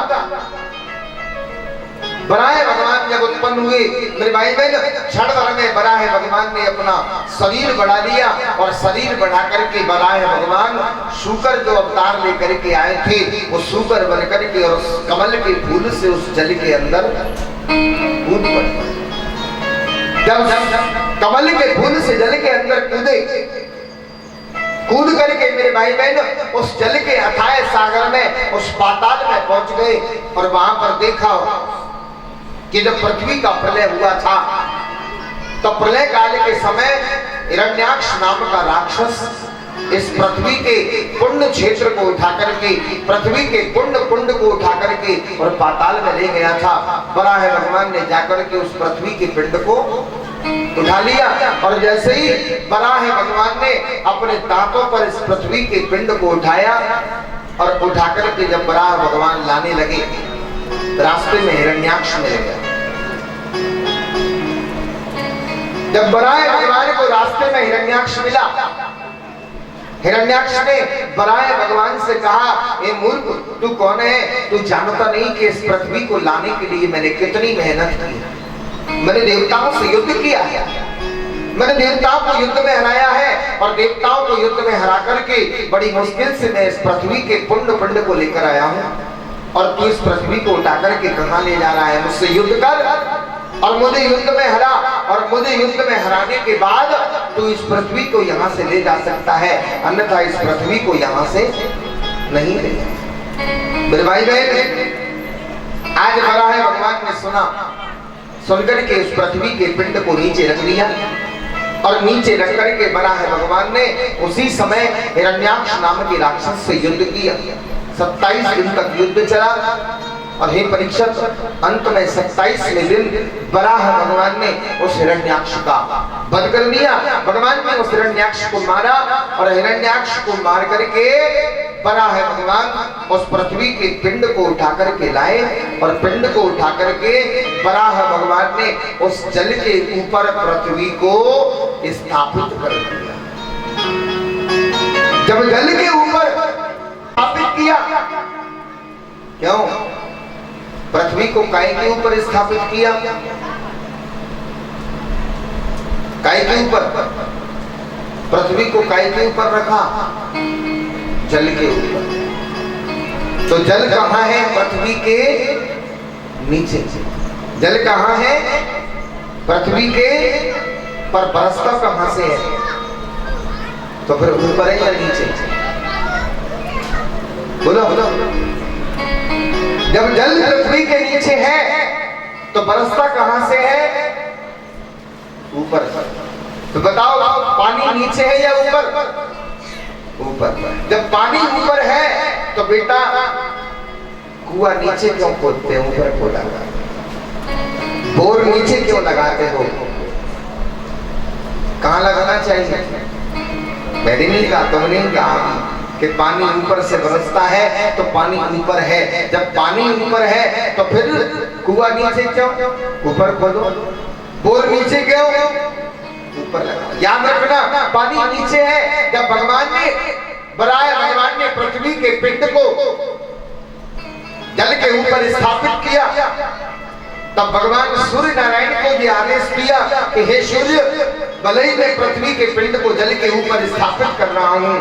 बराए भगवान जब उत्पन्न हुए मेरे भाई बहन, क्षण भर में बराए भगवान ने अपना शरीर बढ़ा लिया, और शरीर बढ़ा करके बराए भगवान शूकर जो अवतार लेकर के आए थे वो शूकर बन करके और उस कमल के फूल से उस जल के अंदर कूद पड़े। जब कमल के फूल से जल के अंदर कूदे, कूद करके मेरे भाई बहन उस जल के अथाह सागर में, उस पाताल में पहुंच गए, और वहां पर देखा कि जब पृथ्वी का प्रलय हुआ था तो प्रलय काल के समय हिरण्याक्ष नाम का राक्षस इस पृथ्वी के पुण्य क्षेत्र को उठा करके, पृथ्वी के कुंड को उठा करके और पाताल में ले गया था। बराह भगवान ने जाकर के उस पृथ्वी के पिंड को उठा लिया, और जैसे ही बराह भगवान ने अपने दांतों पर इस पृथ्वी के पिंड को उठाया और उठा करके जब बराह भगवान लाने लगे, रास्ते में हिरण्याक्ष मिल गया। जब बराह भगवान को रास्ते में हिरण्याक्ष मिला, हिरण्याक्ष ने बराह भगवान से कहा, ए मूर्ख, तू कौन है? तू जानता नहीं कि इस पृथ्वी को लाने के लिए मैंने कितनी मेहनत की? मैंने देवताओं से युद्ध किया है, मैंने देवताओं को युद्ध में हराया है, और देवताओं को युद्ध में हरा करके बड़ी मुश्किल से मैं इस पृथ्वी के पिंड को लेकर आया हूँ, और तू इस पृथ्वी को उठा करके कहाँ ले जा रहा है? मुझसे युद्ध कर और मुझे युद्ध में हरा, और मुझे युद्ध में हराने के बाद तू इस पृथ्वी को यहाँ से ले जा सकता है, अन्यथा इस पृथ्वी को यहाँ से नहीं ले जा। मेरे भाई बहन, आज बराह भगवान ने सुनकर के उस पृथ्वी के पिंड को नीचे रख दिया, और नीचे रख करके बराह भगवान ने उसी समय हिरण्याक्ष नाम के राक्षस से युद्ध किया। 27 दिन तक युद्ध चला, और हे परीक्षित, अंत में 27वें दिन बराह भगवान ने उस हिरण्याक्ष का वध कर दिया। भगवान ने उस हिरण्याक्ष को मारा, और हिरण्याक्ष को मार करके बराह भगवान उस पृथ्वी के पिंड को उठा करके लाए, और पिंड को उठा करके बराह भगवान ने उस जल के ऊपर पृथ्वी को स्थापित कर दिया। जब जल के ऊपर स्थापित किया, क्यों? पृथ्वी को काय के ऊपर स्थापित किया? काय के ऊपर? पृथ्वी को काय के ऊपर रखा? जल के ऊपर। तो जल कहाँ है? पृथ्वी के नीचे। जल कहाँ है? पृथ्वी के पर बरसता कहाँ से है? तो फिर ऊपर है या नीचे? बोलो बोलो। जब जल पृथ्वी के नीचे है तो बरसता कहां से है? ऊपर। तो बताओ पानी नीचे है या ऊपर? ऊपर। जब पानी ऊपर है तो बेटा कुआं नीचे क्यों खोदते हो? ऊपर खोदा। बोर नीचे क्यों लगाते हो? कहां लगाना चाहिए? मैंने नहीं कहा, तुमने कहा कि पानी ऊपर से बरसता है तो पानी ऊपर है। जब पानी ऊपर है तो फिर कुआं नीचे क्यों? ऊपर खोदो। बोर नीचे क्यों? ऊपर लगा। याद रखना, पानी नीचे है। जब भगवान ने बनाया, भगवान ने पृथ्वी के पिंड को जल के ऊपर स्थापित किया, तब भगवान सूर्य नारायण को ये आदेश दिया कि हे सूर्य, भले ही मैं पृथ्वी के पिंड को जल के ऊपर स्थापित कर रहा हूं,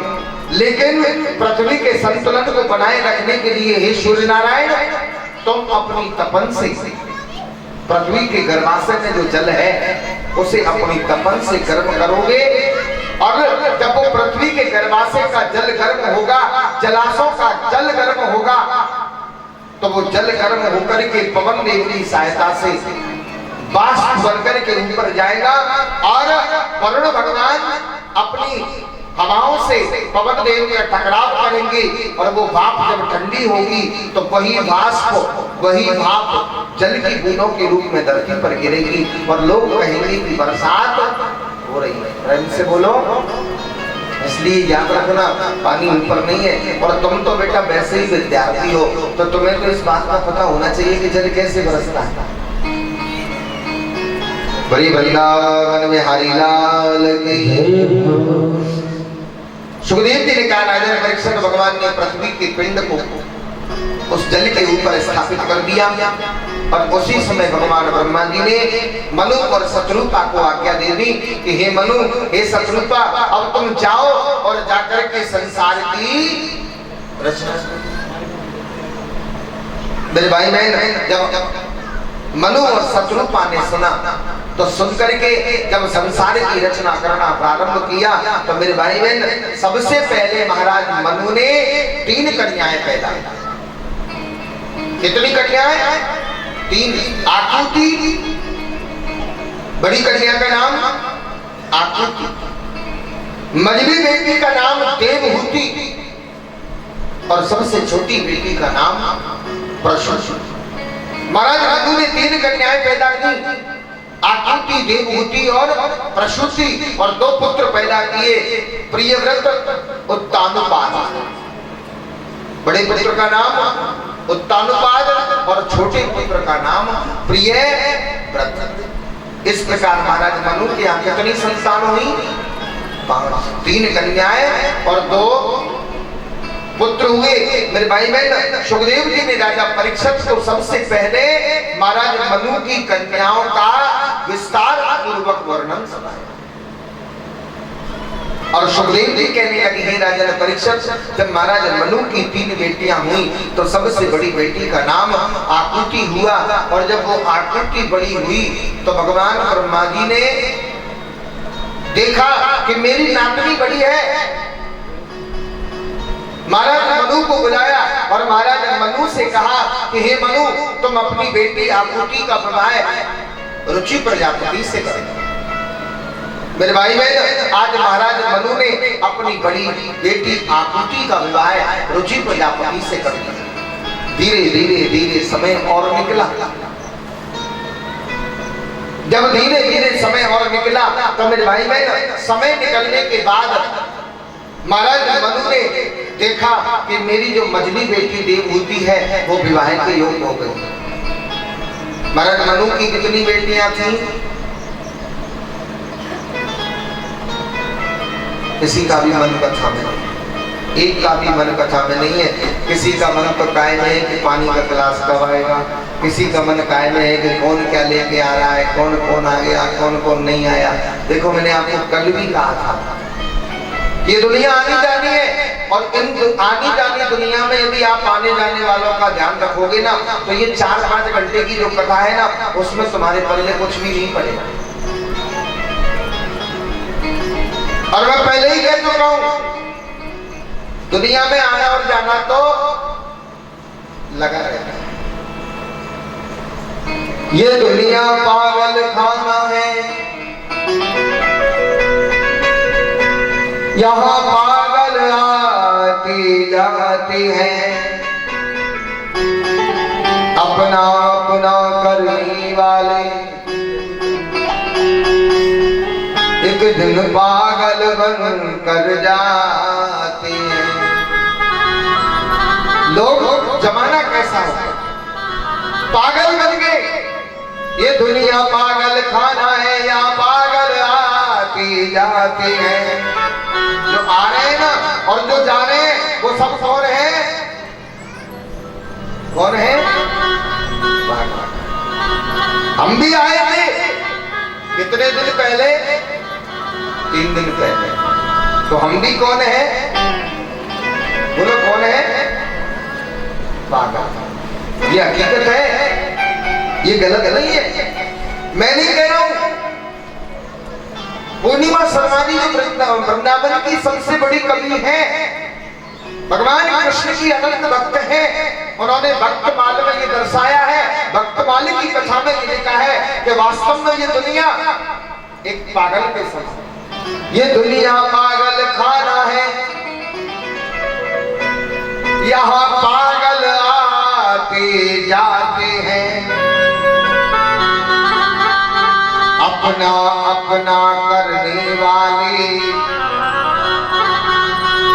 लेकिन पृथ्वी के संतुलन को बनाए रखने के लिए हे सूर्य नारायण, तुम अपनी तपन से पृथ्वी के गर्भाशय में जो जल है उसे अपनी तपन से गर्म करोगे। और जब वो पृथ्वी के गर्भाशय का जल गर्म होगा, जलाशयों का जल गर्म होगा, तो वो जल गर्म होकर के पवन देव की सहायता से बाष्प बनकर के ऊपर जाएगा और वरुण भगवान अपनी हवाओं से पवन देव का टकराव करेंगे और वो भाप जब ठंडी होगी तो वही बाष्प, वही भाप जल की बूंदों के रूप में धरती पर गिरेगी और लोग कहेंगे कि बरसात हो रही है। प्रेम से बोलो। इसलिए याद रखना, पानी ऊपर नहीं है। और तुम तो बेटा वैसे ही विद्यार्थी हो, तो तुम्हें तो इस बात का पता होना चाहिए कि जल कैसे बरसता है। बड़ी वृंदावन में हरि लाल की। सुखदेव जी ने कहा, राजा परीक्षित, भगवान ने पृथ्वी के पिंड को उस जल के ऊपर स्थापित कर दिया और उसी समय भगवान ब्रह्मा जी ने मनु और शत्रुपा को आज्ञा दे दी कि हे मनु, हे शत्रुपा, अब तुम जाओ और जाकर के संसार की रचना। मेरे भाई बहन, जब मनु और शत्रुपा ने सुना तो सुनकर के जब संसार की रचना करना प्रारंभ किया तो मेरे भाई बहन, सबसे पहले महाराज मनु ने 3 कन्याएं पैदा की। कितनी कन्याएं? 3। आकृति, बड़ी कन्या का नाम आकृति, मझली बेटी का नाम देवहूति और सबसे छोटी बेटी का नाम प्रसूति। महाराज मनु ने 3 कन्याएं पैदा की, आकृति, देवहूति और प्रसूति, और 2 पुत्र पैदा किए, प्रियव्रत, उत्तानुपाद। बड़े पुत्र का नाम उत्तानुपाद और छोटे पुत्र का नाम प्रियव्रत। इस प्रकार महाराज मनु के यहाँ कितनी संतान हुई? 5। 3 कन्याएं और 2 पुत्र हुए। मेरे भाई बहन, सुखदेव जी ने राजा परीक्षित को सबसे पहले महाराज मनु की कन्याओं का विस्तार पूर्वक वर्णन सुनाया और सुखदेव जी कहने लगे, हे राजा परीक्षित, जब महाराज मनु की 3 बेटियां हुई तो सबसे बड़ी बेटी का नाम आकृति हुआ और जब वो आकृति बड़ी हुई तो भगवान ब्रह्मा जी ने देखा कि मेरी नातनी बड़ी है। महाराज मनु को बुलाया और महाराज मनु से कहा कि हे मनु, तुम अपनी बेटी आकृति का विवाह रुचि प्रजापति से करें। मेरे भाई बहन, आज महाराज मनु ने अपनी बड़ी बेटी आकृति का विवाह रुचि प्रजापति से कर दिया। धीरे धीरे धीरे समय और निकला। जब धीरे धीरे समय और निकला तो मेरे भाई बहन, समय निकलने के बाद महाराज मनु ने देखा कि मेरी जो मझली बेटी देवहूति है वो विवाह के योग्य हो गई। महाराज मनु की कितनी बेटियां थी? किसी का भी मन कथा में, एक का भी मन कथा में नहीं है। किसी का मन तो कायम है कि पानी का गिलास कब आएगा, किसी का मन कायम है कि कौन क्या लेके आ रहा है, कौन कौन आ गया, कौन कौन नहीं आया। देखो, मैंने आपको कल भी कहा था, ये दुनिया आनी जानी है, और इन आने जाने दुनिया में यदि आप आने जाने वालों का ध्यान रखोगे ना, तो ये 4-5 घंटे की जो कथा है ना, उसमें तुम्हारे पल्ले कुछ भी नहीं पड़ेगा। और मैं पहले ही कह चुका हूं, दुनिया में आना और जाना तो लगा रहता है। ये दुनिया पागल खाना है, यहाँ पागल आती जाती है, अपना अपना करने वाले एक दिन पागल बन कर जाते हैं। लोग जमाना कैसा हो, पागल बन गए। ये दुनिया पागल खाना है, यहाँ पागल आती जाती है। जो आ रहे हैं ना और जो जा रहे हैं वो सब कौन है? कौन है? हम भी आए थे कितने दिन पहले, 3 दिन पहले। तो हम भी कौन है? बोलो कौन है? पागल। ये हकीकत है, ये गलत नहीं है। मैं नहीं कह रहा हूं। पूर्णिमा शर्मा जी जो वृंदावन की सबसे बड़ी कवि है, भगवान कृष्ण की अनंत भक्त है, उन्होंने भक्तमाल में ये दर्शाया है, भक्तमाल की कथा में ये लिखा है कि वास्तव में ये दुनिया एक पागल के समान। ये दुनिया पागल खाना है, यहाँ पागल आते जाते हैं, अपना अपना करने वाले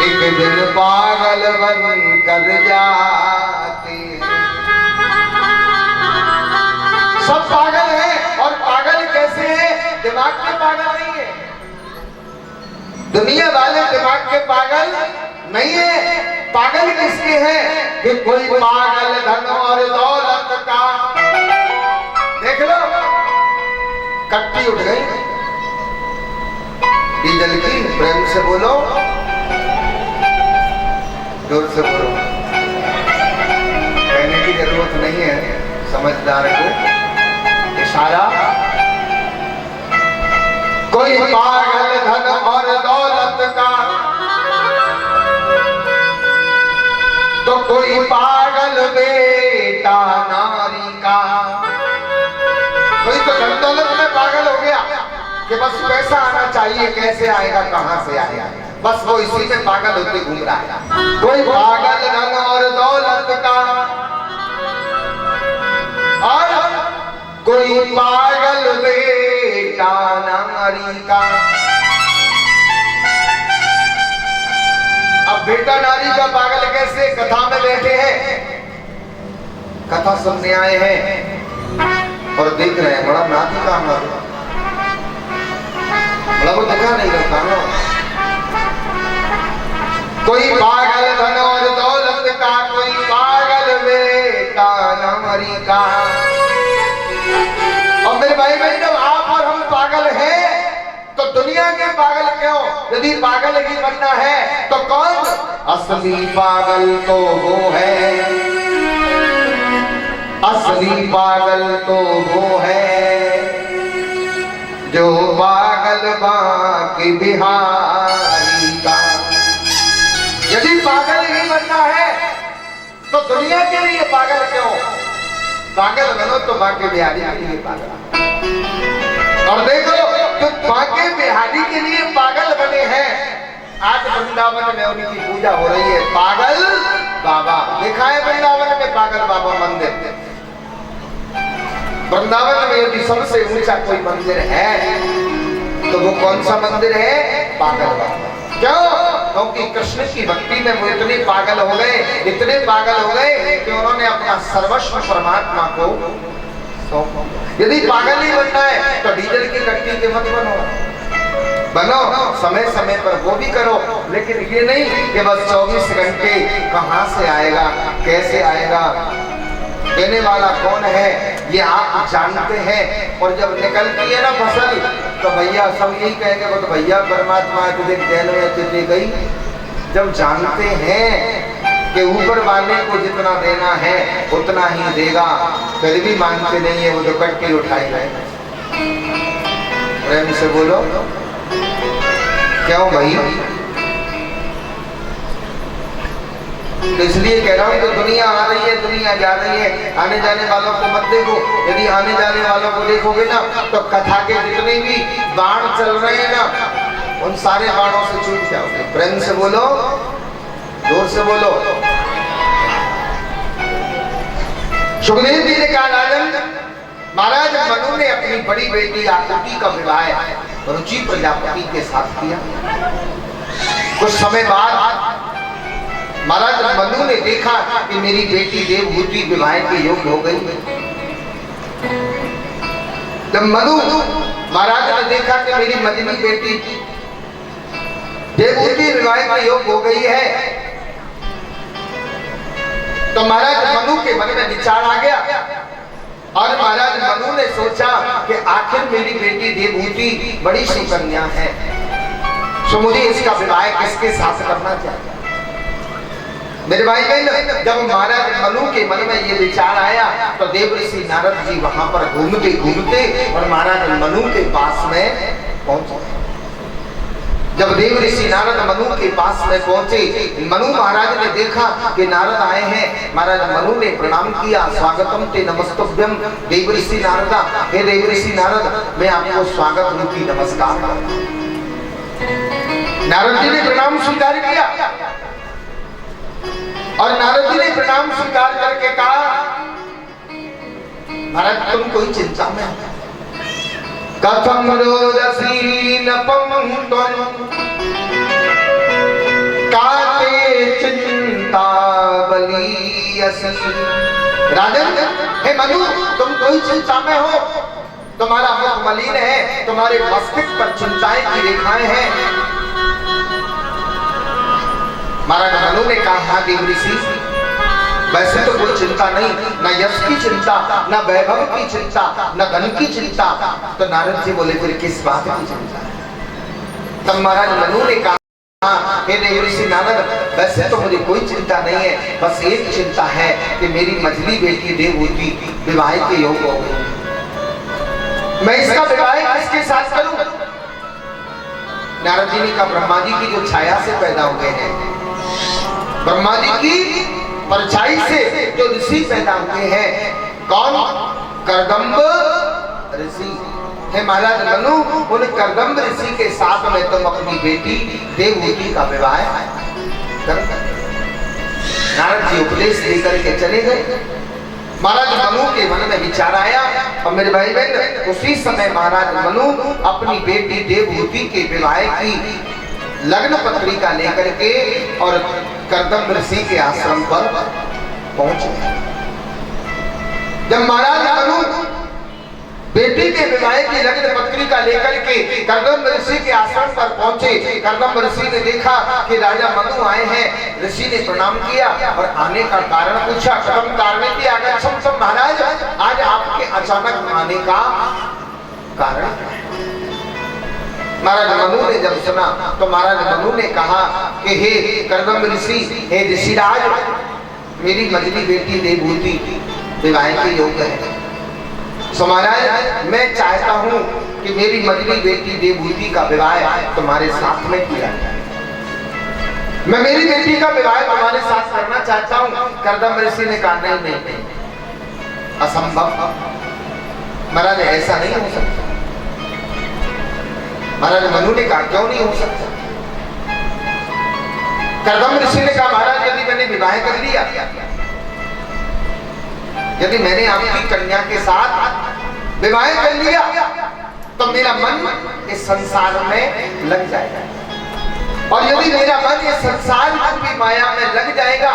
एक दिन पागल बन कर जाते हैं। सब पागल हैं, और पागल कैसे हैं? दिमाग के पागल नहीं है। दुनिया वाले दिमाग के पागल नहीं है। पागल किसके हैं? कि कोई पागल धन और दौलत का, देख लो कट्टी उठ गई डीजल की। प्रेम से बोलो, जोर से बोलो, कहने की जरूरत नहीं है, समझदार को इशारा। कोई पागल धन और दौलत का, तो कोई पागल बेटा नारी का। कोई तो धन दौलत में पागल हो गया कि बस पैसा आना चाहिए, कैसे आएगा, कहां से आएगा, बस वो इसी में पागल होते घूम रहा है। कोई पागल धन और दौलत का, और कोई पागल बेटा नारी का। अब बेटा नारी का पागल कैसे? कथा में बैठे हैं, कथा सुनने आए हैं और देख रहे हैं बड़ा नाती काम है, बड़ा वो देखा नहीं रहता ना। कोई पागल धन और दौलत का, कोई पागल बेटा नारी का। और मेरे भाई बहन, जब आप और हम पागल हैं तो दुनिया के पागल क्यों? यदि पागल ही बनना है तो कौन? असली पागल तो वो है, असली पागल तो वो है जो पागल बाकी बिहारी का। यदि पागल ही बनना है तो दुनिया के लिए पागल क्यों? पागल बनो तो बाकी बिहारी के लिए पागल। और देखो, जो बाकी बिहारी के लिए पागल बने हैं, आज वृंदावन में उनकी पूजा हो रही है। पागल बाबा देखा है वृंदावन में, पागल बाबा मंदिर। वृंदावन में यदि सबसे ऊंचा कोई मंदिर है तो वो कौन सा मंदिर है? पागल बाबा। क्यों? क्योंकि कृष्ण की भक्ति में वो इतने पागल हो गए, इतने पागल हो गए कि उन्होंने अपना सर्वस्व परमात्मा को सौंप दिया। यदि पागल ही बनना है तो डीजल की कट्टी के मत बनो, समय समय पर वो भी करो, लेकिन ये नहीं कि बस 24 घंटे कहां से आएगा, कैसे आएगा, देने वाला कौन है, ये आप जानते हैं। और जब निकलती है ना फसल, तो भैया सब यही कहेंगे, वो तो भैया परमात्मा तुझे जेल में तुझे गई, जब जानते हैं कि ऊपर वाले को जितना देना है उतना ही देगा, फिर भी मानते नहीं है, वो तो कट के उठाए गए। प्रेम से बोलो क्यों भाई? तो इसलिए कह रहा हूं कि दुनिया आ रही है, दुनिया जा रही है, आने जाने वालों को मत देखो। यदि आने जाने वालों को देखोगे ना तो कथा के जितने भी बाण चल रहे हैं ना, उन सारे बाणों से चूक जाओगे। प्रेम से बोलो, जोर से बोलो। सुखदेव जी ने कहा, राजन महाराज मनु ने अपनी बड़ी बेटी आकृति का विवाह रुचि प्रजापति के साथ किया। कुछ समय बाद महाराज मनु ने देखा कि मेरी बेटी देवहूति विवाह के योग्य हो गई। जब मनु महाराज ने देखा कि मेरी मजली बेटी देवहूति विवाह के योग्य हो गई है, तो महाराज मनु के मन में विचार आ गया और महाराज मनु ने सोचा कि आखिर मेरी बेटी देवहूति बड़ी सुकन्या है, तो मुझे इसका विवाह किसके साथ करना चाहिए। मेरे भाई बहन, जब महाराज मनु के मन में ये विचार आया तो देवऋषि नारद जी वहां पर घूमते घूमते और महाराज मनु के पास में पहुंचे। जब देवऋषि नारद मनु के पास में पहुंचे, मनु महाराज ने देखा कि नारद आए हैं। महाराज मनु ने प्रणाम किया, स्वागतम ते नमस्तुभ्यम देवऋषि नारदा। हे देवऋषि नारद, मैं आपको स्वागत रूपी नमस्कार करता हूं। नारद जी ने प्रणाम स्वीकार किया और नारद जी ने प्रणाम स्वीकार करके कहा, महाराज तुम कोई चिंता में कथम रोदसी नपम काते चिंता बलियसी। राजन, हे मनु, तुम कोई चिंता में हो, तुम्हारा मुख मलिन है, तुम्हारे मस्तिष्क पर चिंताएं की रेखाएं हैं। महाराज मनु ने कहा, हाँ देवऋषि, वैसे तो कोई चिंता नहीं, न यश की चिंता, न वैभव की चिंता, न धन की चिंता। तो नारद जी बोले, फिर किस बात की चिंता है? तब महाराज मनु ने कहा, हे देवऋषि नारद, वैसे तो मुझे कोई चिंता नहीं है, बस एक चिंता है कि मेरी मझली बेटी देवहूति विवाह के योग्य हो गई। मैं इसका विवाह किसके साथ करूं? नारद जी ने कहा, ब्रह्मा जी की जो छाया से पैदा हुए हैं, ब्रह्मा जी की परछाई से जो ऋषि पैदा हुए हैं, कौन? कर्दम्ब ऋषि। हे महाराज मनु, उन कर्दम्ब ऋषि के साथ में तुम अपनी बेटी देवहूति का विवाह कर। नारद जी उपदेश लेकर के चले गए। महाराज मनु के मन में विचार आया और मेरे भाई बहन, उसी समय महाराज मनु अपनी बेटी देवहूति के विवाह की लग्न पत्रिका लेकर के और कर्दम्ब ऋषि के आश्रम पर पहुंचे। जब महाराज मनु बेटी के विवाह की लग्न पत्रिका लेकर के कर्दम्ब ऋषि के आश्रम पर पहुंचे, कर्दम्ब ऋषि ने देखा कि राजा मनु आए हैं। ऋषि ने प्रणाम किया और आने का कारण पूछा। कथम कारण की आगच्छम महाराज, आज आपके अचानक आने का कारण? महाराज मनु ने जब सुना तो महाराज मनु ने कहा कि हे कर्दम्ब ऋषि, हे ऋषिराज, मेरी मझली बेटी देवहूति विवाह के योग्य है। सो महाराज, मैं चाहता हूं कि मेरी मझली बेटी देवहूति का विवाह तुम्हारे साथ में किया जाए। मैं मेरी बेटी का विवाह तुम्हारे साथ करना चाहता हूं। कर्दम्ब ऋषि ने कहा, नहीं नहीं नहीं, असंभव। महाराज ऐसा नहीं हो सकता। महाराज मनु ने कहा, क्यों नहीं हो सकता? कर्दम्ब ऋषि ने कहा, महाराज यदि मैंने विवाह कर लिया, यदि मैंने आपकी कन्या के साथ विवाह कर लिया, तो मेरा मन इस संसार में लग जाएगा। और यदि मेरा मन इस संसार की माया में लग जाएगा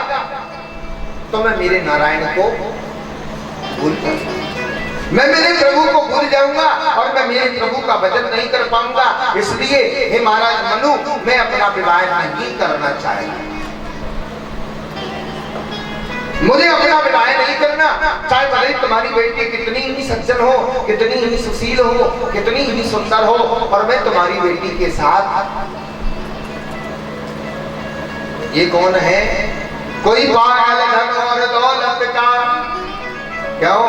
तो मैं मेरे नारायण को भूल जाऊंगा, मैं मेरे प्रभु को भूल जाऊंगा और मैं मेरे प्रभु का भजन नहीं कर पाऊंगा। इसलिए हे महाराज मनु, मैं अपना विवाह नहीं करना चाहता। मुझे अपना विवाह नहीं करना, चाहे भले तुम्हारी बेटी कितनी ही सज्जन हो, कितनी ही सुशील हो, कितनी ही सुंदर हो, और मैं तुम्हारी बेटी के साथ ये कौन है? कोई पागल धन और दौलत का। क्यों?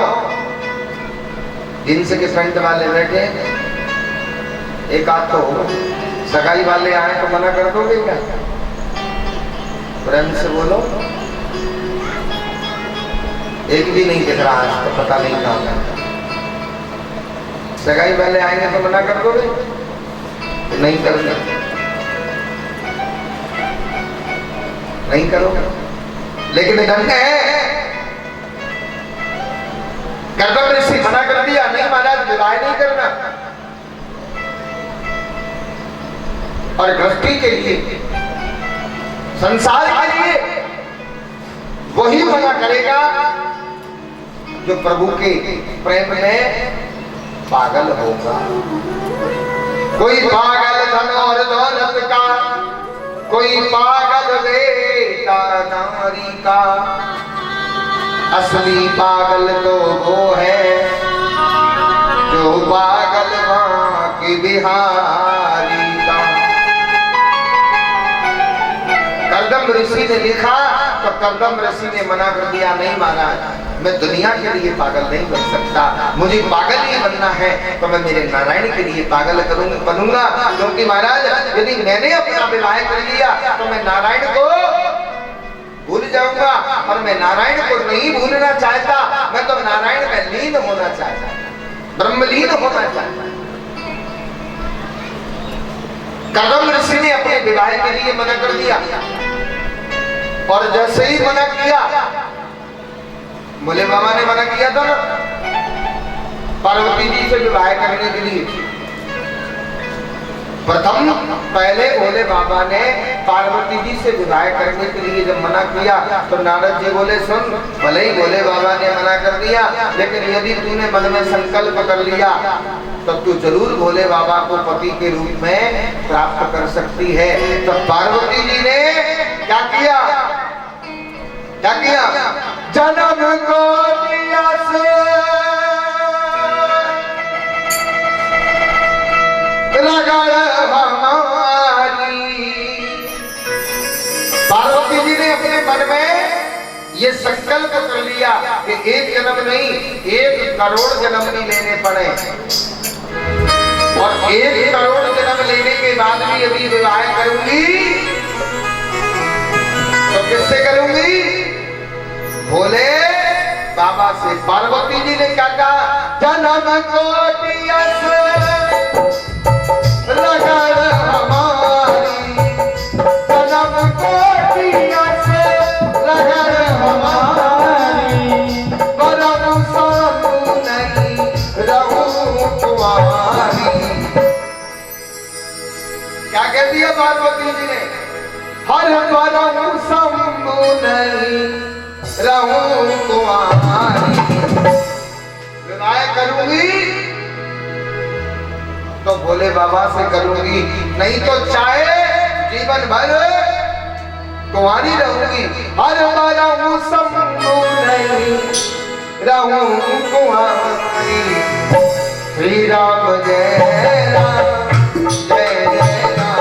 जींस के पैंट वाले बैठे, एक आध तो सगाई वाले आए तो मना कर दोगे क्या? प्रेम से बोलो। एक भी नहीं दिख रहा है तो पता नहीं कहाँ है। सगाई वाले आएंगे तो मना कर दोगे? नहीं करोगे, नहीं करोगे। लेकिन धन्य है, कर्दम ऋषि मना कर दिया, नहीं महाराज विवाह नहीं करना। और गृहस्थी के लिए, संसार के लिए वही मना करेगा जो प्रभु के प्रेम में पागल होगा। कोई पागल धन और दौलत का, कोई पागल बेटा नारी का। असली पागल तो वो है जो पागल मां की बिहारी का। कर्दम ऋषि ने लिखा तो कर्दम ऋषि ने मना कर दिया, नहीं महाराज मैं दुनिया के लिए पागल नहीं बन सकता, मुझे पागल ही बनना है तो मैं मेरे नारायण के लिए पागल बनूंगा। क्योंकि महाराज यदि मैंने अपना विवाह कर लिया तो मैं नारायण को भूल जाऊंगा, और मैं नारायण को नहीं भूलना चाहता। मैं तो नारायण में लीन होना चाहता, ब्रह्मलीन होना चाहता। कर्दम ऋषि ने अपने विवाह के लिए मना कर दिया, और जैसे ही मना किया, भोले बाबा ने मना किया था ना पार्वती जी से विवाह करने के लिए। प्रथम पहले भोले बाबा ने पार्वती जी से विवाह करने के लिए जब मना किया तो नारद जी बोले, सुन भले ही भोले बाबा ने मना कर दिया, लेकिन यदि तूने मन में संकल्प कर लिया तो तू जरूर भोले बाबा को पति के रूप में प्राप्त कर सकती है। तो पार्वती जी ने क्या किया? क्या किया? जन्म को दिया से रगड़ हमारी। पार्वती जी ने अपने मन में ये संकल्प कर लिया कि एक जन्म नहीं 1 करोड़ जन्म नहीं लेने पड़े, और 1 करोड़ जन्म लेने के बाद भी यदि विवाह करूंगी तो किससे करूंगी? भोले बाबा से। पार्वती जी ने क्या कहा? जन्म कोटि से रगड़ हमारी, जन्म कोटि से रगड़ हमारी, परम साधु नहीं रहूं तुम्हारी। क्या कह दिया पार्वती जी ने? हर परम शंभु नहीं रहूं तुम्हारी। विवाह करूंगी तो भोले बाबा से करूंगी, नहीं तो चाहे जीवन भर तुम्हारी रहूंगी। हर परम शंभु नहीं रहूं तुम्हारी। श्री राम जय राम जय जय राम।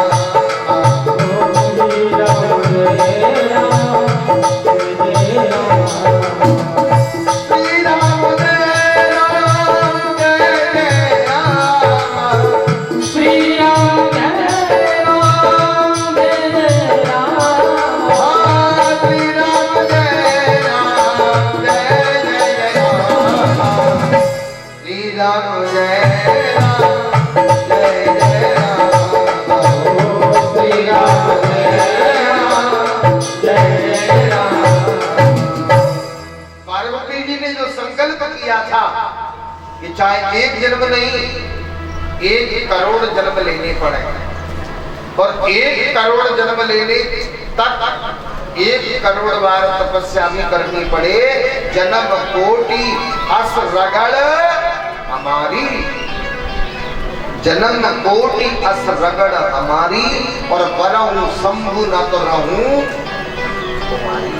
चाहे 1 जन्म नहीं 1 करोड़ जन्म लेने पड़े, और 1 करोड़ जन्म लेने तक 1 करोड़ बार तपस्या भी करनी पड़े। जन्म कोटि अस रगड़ हमारी, जन्म कोटि अस रगड़ हमारी, और बरहूं शंभु न तो रहूं तुम्हारी।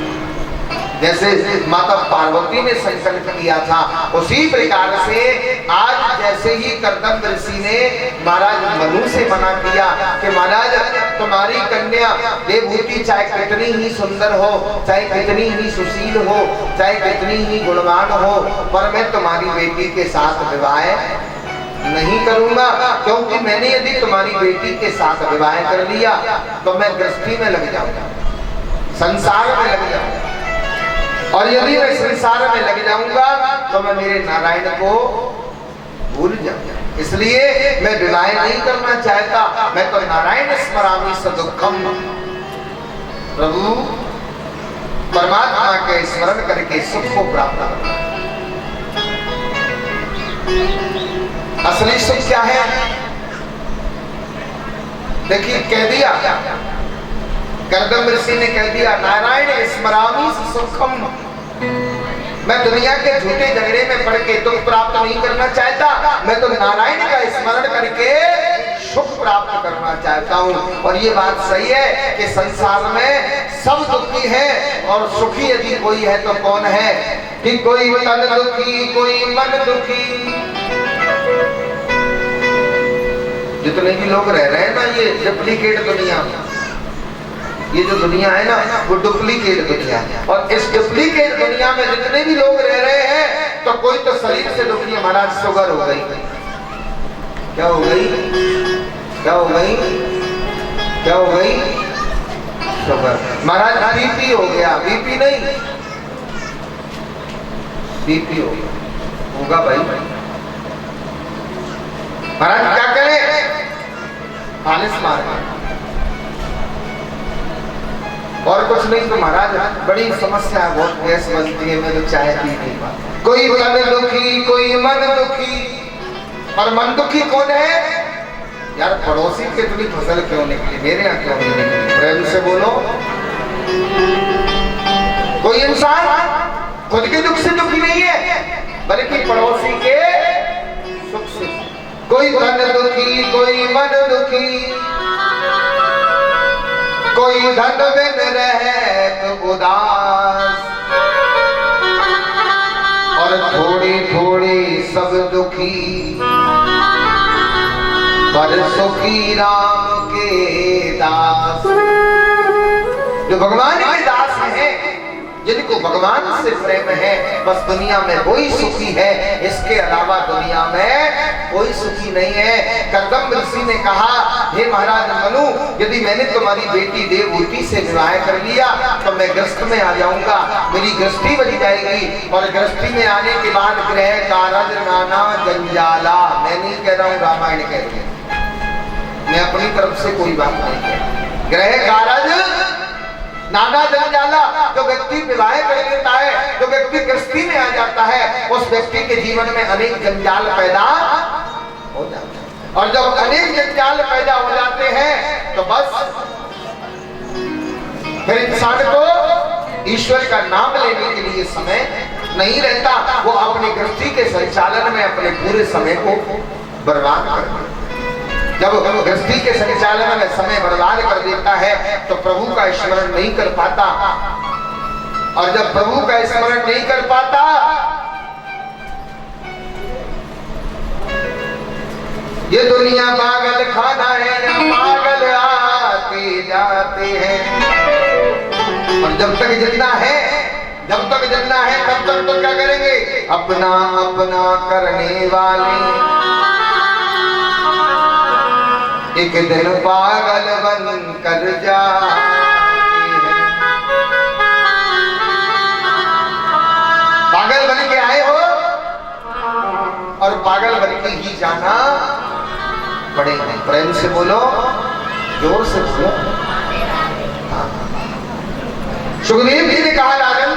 जैसे माता पार्वती ने संकल्प किया था, उसी प्रकार से आज जैसे ही कर्दम ऋषि ने महाराज मनु से मना किया कि महाराज तुम्हारी कन्या कन्या देवभूति चाहे कितनी ही सुंदर हो, चाहे कितनी ही सुशील हो, चाहे कितनी ही गुणवान हो, पर मैं तुम्हारी बेटी के साथ विवाह नहीं करूंगा, क्योंकि मैंने यदि तुम्हारी बेटी के साथ विवाह कर लिया तो मैं गृहस्थी में लग जाऊंगा, संसार में लग जाऊंगा, और यदि मैं संसार में लग जाऊंगा तो मैं मेरे नारायण को भूल जाऊंगा। इसलिए मैं विवाह नहीं करना चाहता, मैं तो नारायण स्मरामि सदुखम, प्रभु परमात्मा के स्मरण करके सुख को प्राप्त करना। असली सुख क्या है? देखिए कह दिया, कर्दम ऋषि ने कह दिया नारायण स्मरामि सुखम, मैं दुनिया के झूठे झगड़े में पड़ के दुख प्राप्त नहीं करना चाहता, मैं तो नारायण का स्मरण करके सुख प्राप्त करना चाहता हूँ। और ये बात सही है कि संसार में सब दुखी है, और सुखी यदि कोई है तो कौन है? कि कोई तन दुखी, कोई मन दुखी। जितने भी लोग रह रहे हैं ना ये डुप्लीकेट दुनिया में, ये जो दुनिया है ना वो डुप्लीकेट दुनिया है, और इस डुप्लीकेट दुनिया में जितने भी लोग रह रहे हैं तो कोई तो शरीर से दुखी है, महाराज शुगर हो गई, क्या हो गई, क्या हो गई, क्या हो गई, शुगर। महाराज बीपी हो गया, बीपी नहीं बीपी हो गया, होगा भाई। महाराज क्या करें? फालिस मार और कुछ नहीं तो महाराज बड़ी समस्या है, बहुत गैस बनती है, मैं तो चाय पी नहीं पाता। कोई तन दुखी, कोई मन दुखी, और मन दुखी कौन है? यार पड़ोसी की इतनी फसल क्यों निकली, मेरे यहाँ क्यों नहीं निकली? प्रेम से बोलो। कोई इंसान खुद के दुख से दुखी नहीं है, बल्कि पड़ोसी के सुख से। कोई तन दुखी, कोई मन दुखी, कोई धन बिन रहे तो उदास, और थोड़ी थोड़ी सब दुखी, पर सुखी राम के दास। जो भगवान के दास हैं, जिनको भगवान से प्रेम है, बस दुनिया में वही सुखी है, इसके अलावा दुनिया में कोई सुखी नहीं है। कर्दम ऋषि ने कहा, हे महाराज मनु, यदि मैंने तुम्हारी बेटी देवभूति से विवाह कर लिया तो मैं गृहस्थ में आ जाऊंगा, मेरी गृहस्थी बच जाएगी, और गृहस्थी में आने के बाद गृह कारज नाना जंजाला। मैं नहीं कह रहा हूँ, रामायण कह रही है, मैं अपनी तरफ से कोई बात नहीं कह रहा। गृह कारज नाना जंजाला, जो व्यक्ति विवाह कर लेता है, जो व्यक्ति गृहस्थी में आ जाता है, उस व्यक्ति के जीवन में अनेक जंजाल पैदा हो जाते हैं, और जब अनेक जंजाल पैदा हो जाते हैं तो बस फिर इंसान को ईश्वर का नाम लेने के लिए समय नहीं रहता, वो अपनी गृहस्थी के संचालन में अपने पूरे समय को बर्बाद कर देता है। जब गृहस्थी के संचालन में समय बर्बाद कर देता है तो प्रभु का स्मरण नहीं कर पाता, और जब प्रभु का स्मरण नहीं कर पाता ये दुनिया पागल खाना है, पागल आते जाते हैं, और जब तक जितना है, जब तक जितना है तब तक तो क्या करेंगे? अपना अपना करने वाले एक दिन पागल बन कर जाते हैं। पागल बन के आए हो और पागल बन के ही जाना पड़ेगा। प्रेम से बोलो, जोर से बोलो। सुखदेव जी ने कहा, राजन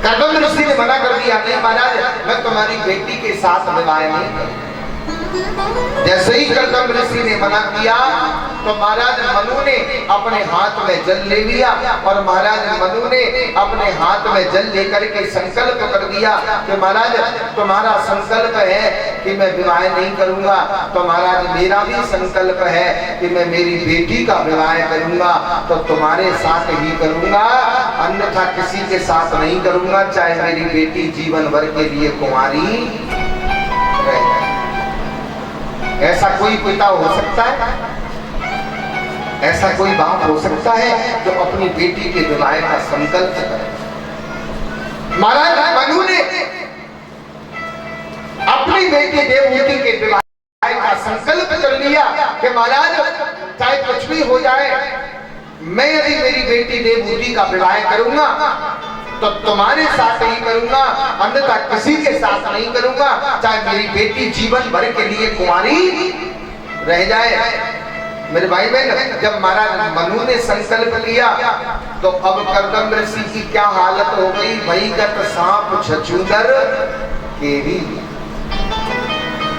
कर्दम ऋषि ने मना कर दिया, नहीं महाराज मैं तुम्हारी बेटी के साथ विवाह नहीं करूंगा। जैसे ही कर्दम ऋषि ने मना किया तो महाराज मनु ने अपने हाथ में जल ले लिया, और महाराज मनु ने अपने हाथ में जल लेकर के संकल्प कर दिया कि महाराज तुम्हारा संकल्प है कि मैं विवाह नहीं करूंगा, तो महाराज मेरा भी संकल्प है कि मैं मेरी बेटी का विवाह करूंगा, तो तुम्हारे साथ ही करूंगा, अन्यथा किसी के साथ नहीं करूंगा, चाहे मेरी बेटी जीवन भर के लिए कुंवारी रहे। ऐसा कोई पिता हो सकता है? ऐसा कोई बाप हो सकता है जो अपनी बेटी के विवाह का संकल्प करे? महाराज मनु ने अपनी बेटी देवहूति के विवाह का संकल्प कर लिया कि महाराज चाहे कुछ भी हो जाए, मैं यदि मेरी बेटी देवहूति का विवाह करूंगा तो तुम्हारे साथ ही करूंगा, अन्यथा किसी के साथ नहीं करूंगा, चाहे मेरी बेटी जीवन भर के लिए कुंवारी रह जाए। मेरे भाई बहन, जब महाराज मनु ने संकल्प लिया तो अब कर्दम ऋषि की क्या हालत हो गई? वही गत सांप छछूंदर केरी।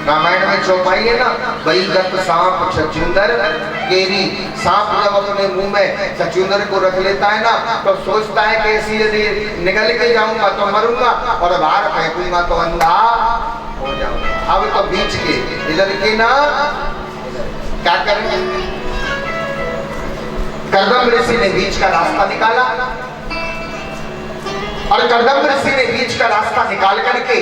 रामायण में चौपाई है ना, वही गत सांप छछूंदर केरी। सांप जब अपने मुंह में छछूंदर को रख लेता है ना तो सोचता है कि ऐसी यदि निकल के जाऊंगा तो मरूंगा और बाहर फेंकूंगा तो अंधा हो जाऊंगा। अब तो बीच के इधर के ना क्या करेंगे? कर्दम ऋषि ने बीच का रास्ता निकाला और कर्दम ऋषि ने बीच का रास्ता निकाल करके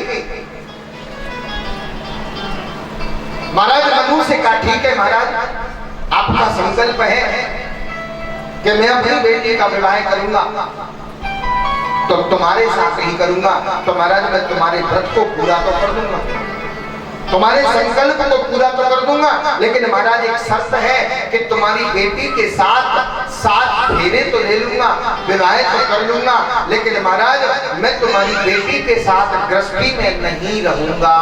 महाराज मनु से कहा, ठीक है महाराज, आपका संकल्प है कि मैं अपनी बेटी का विवाह करूंगा तो तुम्हारे साथ ही करूंगा, तो महाराज मैं तुम्हारे व्रत को पूरा तो कर दूंगा, तुम्हारे संकल्प को पूरा तो कर दूंगा, लेकिन महाराज एक शर्त है कि तुम्हारी बेटी के साथ 7 फेरे तो ले लूंगा, विवाह तो कर लूंगा, लेकिन महाराज मैं तुम्हारी बेटी के साथ गृहस्थी में नहीं रहूंगा।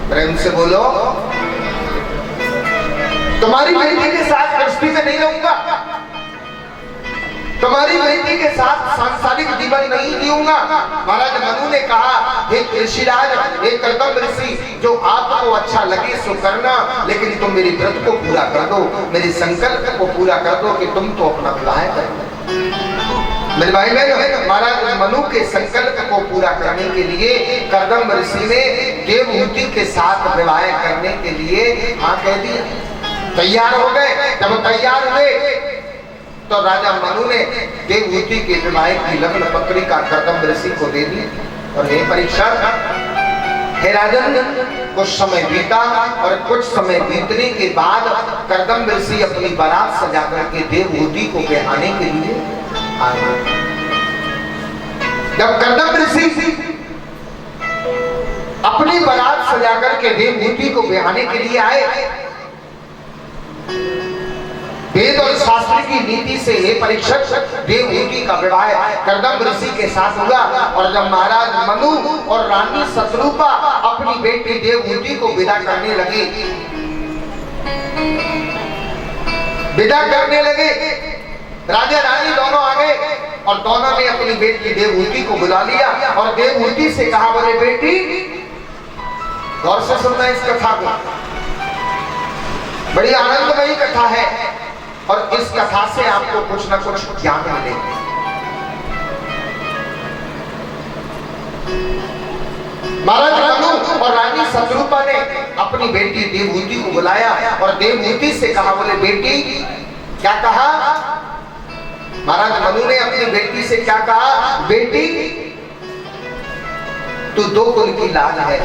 प्रेम से बोलो, तुम्हारी बेटी के साथ गृहस्थी में नहीं रहूंगा, तुम्हारी बेटी के साथ सांसारिक जीवन नहीं जीऊंगा। महाराज मनु ने कहा, हे ऋषिराज, हे कर्दम ऋषि, जो आपको अच्छा लगे सो करना, लेकिन तुम मेरे व्रत को पूरा कर दो, मेरे संकल्प को पूरा कर दो कि तुम तो अपना विवाह करो। मेरे भाई बहन, महाराज मनु के संकल्प को पूरा करने के लिए कर्दम ऋषि ने देवहूति के साथ विवाह करने के लिए हाँ कह दिया। तैयार हो गए। जब तैयार हुए तो राजा मनु ने देवहूति के विवाह की लग्न पत्रिका कर्दम ऋषि को दे दी और हे परीक्षा, हे राजन, कुछ समय बीता और कुछ समय बीतने के बाद कर्दम ऋषि अपनी बारात सजा करके देवहूति को बिहाने के लिए आए। जब कर्दम ऋषि अपनी बारात सजा करके देवहूति को बिहाने के लिए आए, वेद और शास्त्र की नीति से हे परीक्षक, देवहूति का विवाह कर्दम ऋषि के साथ हुआ। और जब महाराज मनु और रानी शत्रुपा अपनी बेटी देवहूति को विदा करने लगे, राजा रानी दोनों आ गए और दोनों ने अपनी बेटी देवहूति को बुला लिया और देवहूति से कहा, बोले बेटी, गौर से सुनना इस कथा को, बड़ी आनंदमयी कथा है और इस कथा से आपको कुछ ना कुछ ज्ञान मिलेगा। महाराज मनु और रानी शत्रुपा ने अपनी बेटी देवहूति को बुलाया और देवहूति से कहा, बोले बेटी, क्या कहा? महाराज मनु ने अपनी बेटी से क्या कहा? बेटी, तू 2 कुल की लाज है।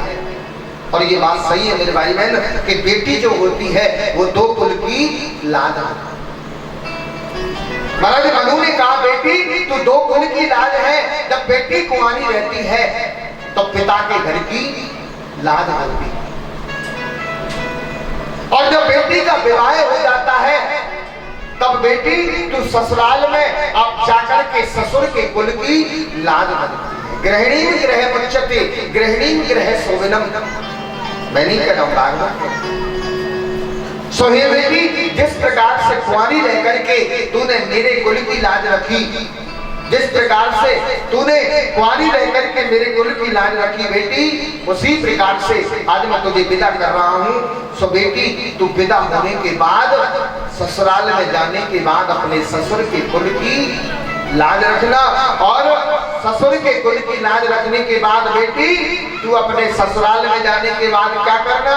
और ये बात सही है मेरे भाई बहन कि बेटी जो होती है वो 2 कुल की लाज है। महाराज मनु ने कहा, बेटी, तू 2 कुल की लाज है। जब बेटी कुंवारी रहती है तो पिता के घर की लाज होती है, और जब बेटी का विवाह हो जाता है तब बेटी तू ससुराल में अब जाकर के ससुर के कुल की लाज बनती है। गृहिणी गृह पक्षते, गृहिणी गृह सोविनम। मैं नहीं कह रहा हूं, सोहे बेटी, जिस प्रकार से कुंवारी रह करके तूने मेरे कुल की लाज रखी, जिस प्रकार से तूने कुंवारी रह करके मेरे कुल की लाज रखी बेटी, उसी प्रकार से आज मैं तुझे विदा कर रहा हूँ। सो बेटी, तू विदा होने के बाद, ससुराल में जाने के बाद अपने ससुर के कुल की लाज रखना, और ससुर के कुल की लाज रखने के बाद बेटी तू अपने ससुराल में जाने के बाद क्या करना?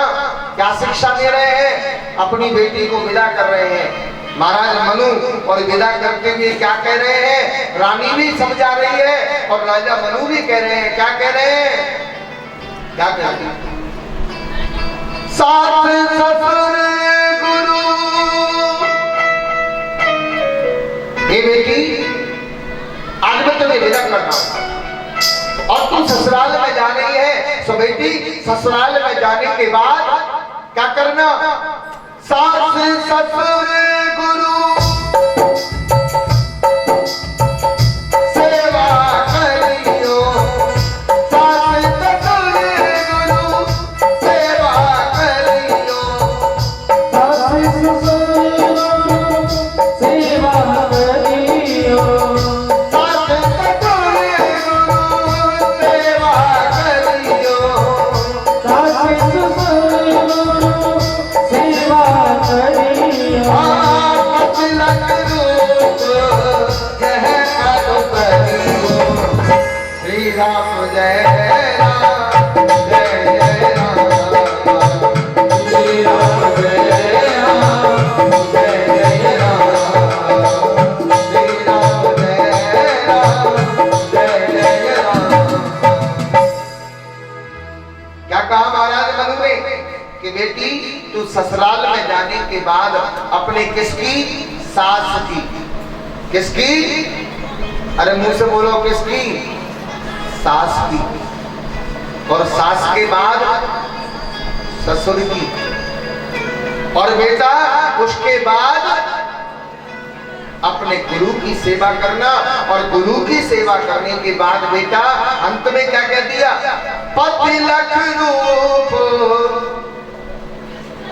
क्या शिक्षा दे रहे हैं? अपनी बेटी को विदा कर रहे हैं महाराज मनु, और विदा करते हुए क्या कह रहे हैं? रानी भी समझा रही है और राजा मनु भी कह रहे हैं। क्या कह रहे हैं? क्या कहते हैं? साथ ससुर गुरु बेटी ससुराल में जाने के बाद क्या करना, सास ससुर गुरु सेवा करियो, सास ससुर गुरु सेवा करियो, सास ससुर सेवा करियो, सास ससुर गुरु सेवा करियो, सास ससुर सेवा करियो। तिलक रूप यह अनुपरियो, श्री राम जय राम जय जय राम, श्री राम जय राम जय जय राम, श्री राम जय राम जय जय राम। क्या कहा महाराज मनु ने कि बेटी तू ससुराल में जाने के बाद अपने किसकी, सास की, किसकी, अरे मुंह से बोलो किसकी, सास की, और सास के बाद ससुर की, और बेटा उसके बाद अपने गुरु की सेवा करना, और गुरु की सेवा करने के बाद बेटा अंत में क्या कह दिया, पति लख रूप,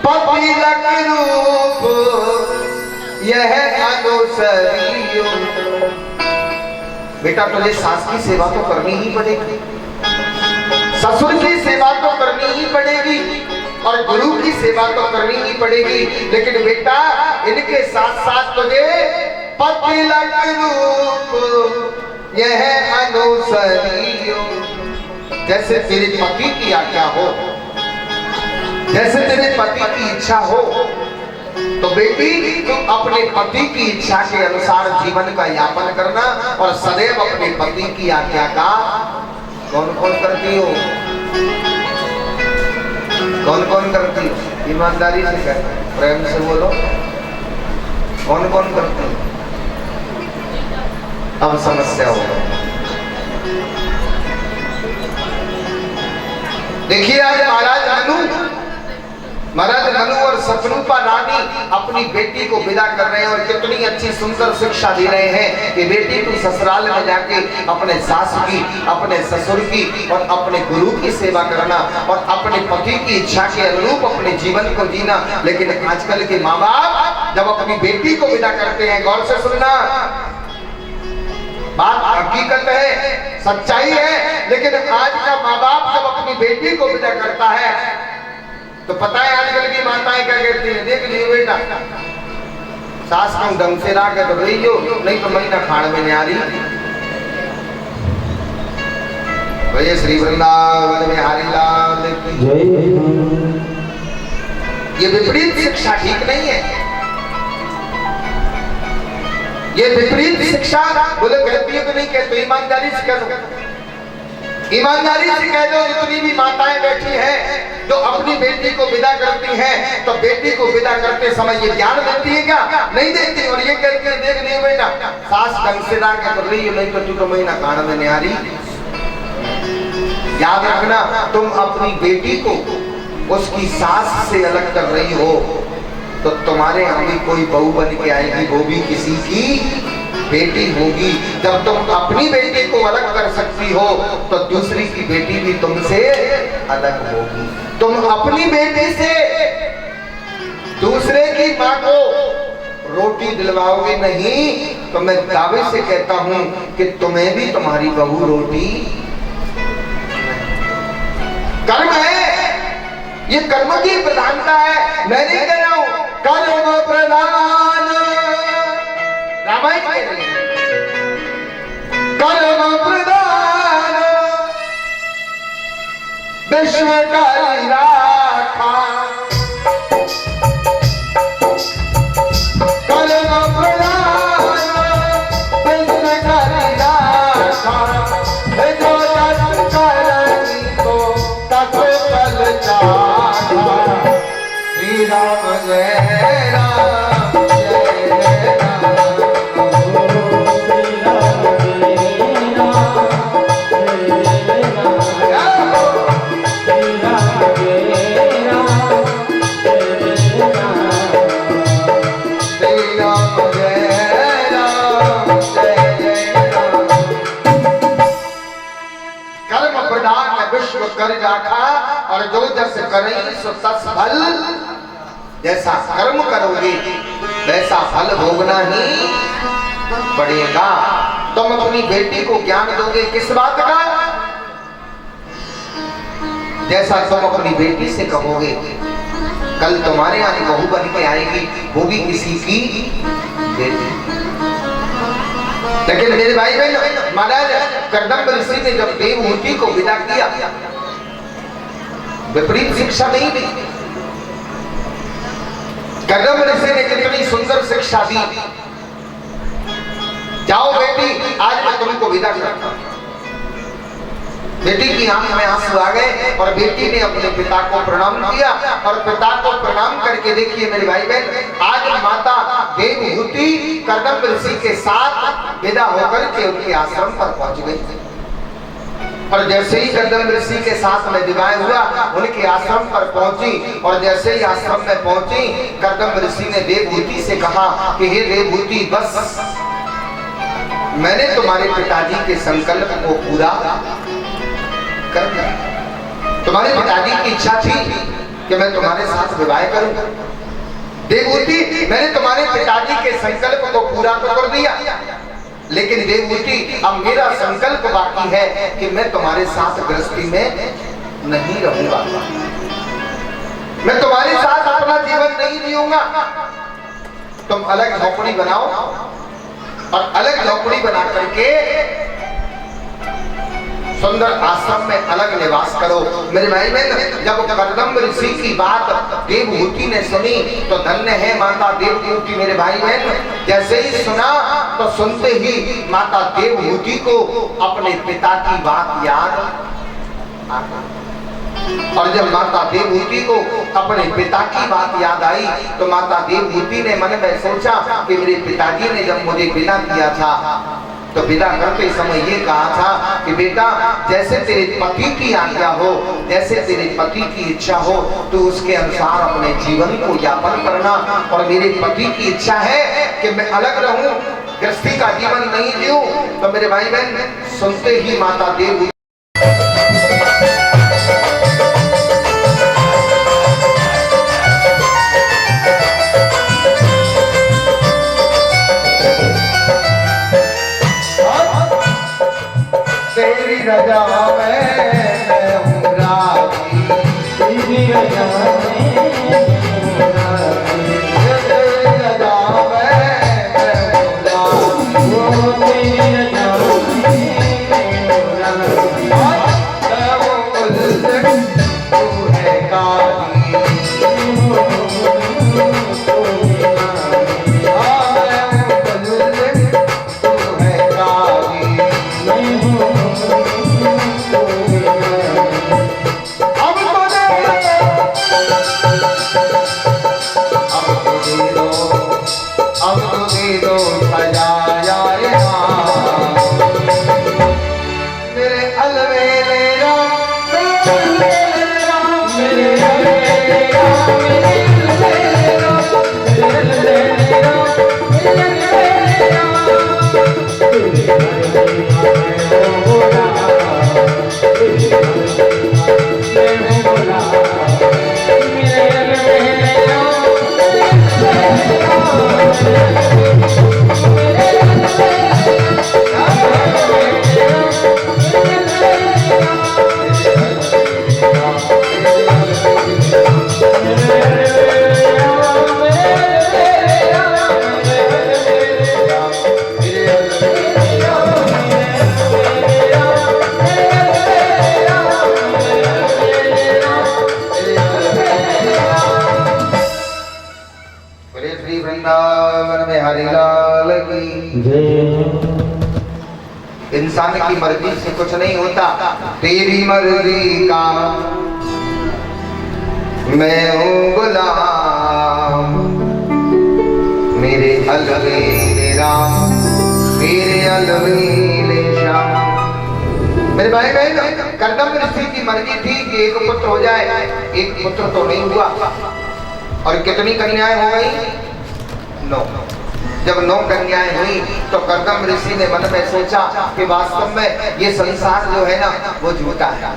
पति लख रूप यह अनुसरियो। बेटा तुझे सास की सेवा तो करनी ही पड़ेगी, ससुर की सेवा तो करनी ही पड़ेगी, और गुरु की सेवा तो करनी ही पड़ेगी, लेकिन बेटा इनके साथ साथ तुझे पति लख रूप यह अनुसरियो। जैसे तेरे पति की आज्ञा हो, जैसे तेरे पति की इच्छा हो, तो बेटी तुम अपने पति की इच्छा के अनुसार जीवन का यापन करना, और सदैव अपने पति की आज्ञा का कौन कौन करती हो, कौन कौन करती हो, ईमानदारी से कर, प्रेम से बोलो, कौन कौन करती हो। अब समस्या होगा। देखिए आज महाराज मनु और सतरूपा रानी अपनी बेटी को विदा कर रहे हैं, और कितनी अच्छी सुंदर शिक्षा दे रहे हैं कि बेटी तू ससुराल में जाके अपने सास की, अपने ससुर की और अपने गुरु की सेवा करना, और अपने पति की इच्छा के अनुरूप अपने जीवन को जीना। लेकिन आजकल के माँ बाप जब अपनी बेटी को विदा करते हैं, गौर से सुनना, बात हकीकत है, सच्चाई है, लेकिन आज का माँ बाप जब अपनी बेटी को विदा करता है तो पता है आजकल की माताएं क्या कहती हैं, देख लियो बेटा सास को ढंग से रहा के तो रही हो, नहीं तो महीना खाण में नहीं आ रही। भैया श्री वृंदावन में हरि लाल की जय। ये विपरीत शिक्षा ठीक नहीं है, ये विपरीत शिक्षा बोले कहती है तो नहीं कहते, ईमानदारी से कह दो, ईमानदारी से कह दो। जितनी भी माताएं बैठी हैं जो अपनी बेटी को विदा करती हैं, तो बेटी को विदा करते समय ये ज्ञान देती है क्या, नहीं देती, और ये कहती है देख लियो बेटा सास ढंग से रहा के कर रही हो, नहीं तो तू तो महीना खाना में नहीं आ रही। याद रखना, तुम अपनी बेटी को उसकी सास से अलग कर रही हो तो तुम्हारे यहाँ भी कोई बहू बन के आएगी, वो भी किसी की बेटी होगी। जब तुम अपनी बेटी को अलग कर सकती हो तो दूसरी की बेटी भी तुमसे अलग होगी। तुम अपनी बेटी से दूसरे की माँ को रोटी दिलवाओगे नहीं, तो मैं दावे से कहता हूं कि तुम्हें भी तुम्हारी बहू रोटी। कर्म है, ये कर्म की प्रधानता है। मैं नहीं कह रहा हूं कर्म प्रधान, रामायण कह रही है कर्म प्रधान विश्व का राखा, कर्म प्रधान विश्व का राखा, जो जस करनी को तस फल चाखा। श्री राम जय राम जय जय राम, श्री राम जय राम जय जय राम। शुभ कर राखा, और जो जस करई सो तस फल, जैसा कर्म करोगे वैसा फल भोगना ही पड़ेगा। तुम अपनी बेटी को ज्ञान दोगे किस बात का? जैसा तुम अपनी बेटी से कहोगे। कल तुम्हारे यहाँ बहू बन के आएगी, वो भी किसी की बेटी। लेकिन मेरे भाई बहन, महाराज कर्दम ऋषि ने जब देवहूति को विदा किया, विपरीत शिक्षा नहीं दी। कर्दम ऋषि ने कितनी सुंदर शिक्षा दी। जाओ बेटी, आज मैं तुमको विदा करता हूं। बेटी की आंख में आंसू आ गए और बेटी ने अपने पिता को प्रणाम किया, और पिता को प्रणाम करके देखिए मेरे भाई बहन, आज माता देवहूति कर्दम ऋषि के साथ विदा होकर के उनके आश्रम पर पहुंच गई। और जैसे ही कर्दम ऋषि के साथ में विवाह हुआ, उनके आश्रम पर पहुंची, और जैसे ही आश्रम में पहुंची, कर्दम ऋषि ने देवहूति से कहा कि हे देवहूति, बस मैंने तुम्हारे पिताजी के संकल्प को पूरा कर दिया। तुम्हारे पिताजी की इच्छा थी कि मैं तुम्हारे साथ विवाह करूं। देवहूति, मैंने तुम्हारे पिताजी के संकल्प को पूरा तो कर दिया, लेकिन देवहूति अब मेरा संकल्प बाकी है कि मैं तुम्हारे साथ गृहस्थी में नहीं रहूंगा। मैं तुम्हारे साथ अपना जीवन नहीं जीऊंगा। तुम अलग झोपड़ी बनाओ और अलग झोपड़ी बना करके सुंदर आश्रम में अलग निवास करो। मेरे भाई बहन, जब कर्दम ऋषि की बात देवहूति ने सुनी तो धन्य है माता देवहूति। मेरे भाई बहन, जैसे ही सुना तो सुनते ही माता देवहूति को अपने पिता की बात याद आ गई। और जब माता देवहूति को अपने पिता की बात याद आई तो माता देवहूति ने मन में सोचा कि मेरे पिताजी ने जब मुझे विदा किया था तो विदा करते समय ये कहा था कि बेटा, जैसे तेरे पति की आज्ञा हो, जैसे तेरे पति की इच्छा हो, तो उसके अनुसार अपने जीवन को यापन करना। और मेरे पति की इच्छा है कि मैं अलग रहूं, गृहस्थी का जीवन नहीं जीऊं। तो मेरे भाई बहन, सुनते ही माता देवहूति रजा में हूँ राजी, तेरी रजा में हूँ राजी, तेरी रजा में हूँ राजी, वो तेरी रजा में हूँ राजी। मैं वो गुलशन तू है काजी, मैं वो गुलशन तू है काजी। अब तो दे दो सजाया मेरे अलवेले इंसान की मर्जी से कुछ नहीं होता, तेरी मर्जी का मैं हूँ गुलाम। मेरे अलवेले राम, तेरे अलवेले श्याम। मेरे भाई बहन, कर्दम ऋषि की मर्जी थी कि एक पुत्र हो जाए, एक पुत्र तो नहीं हुआ। और कितनी कन्याएं हो गई? 9। जब 9 कन्याएं हुई तो कर्दम ऋषि ने मन में सोचा कि वास्तव में ये संसार जो है ना वो झूठा है।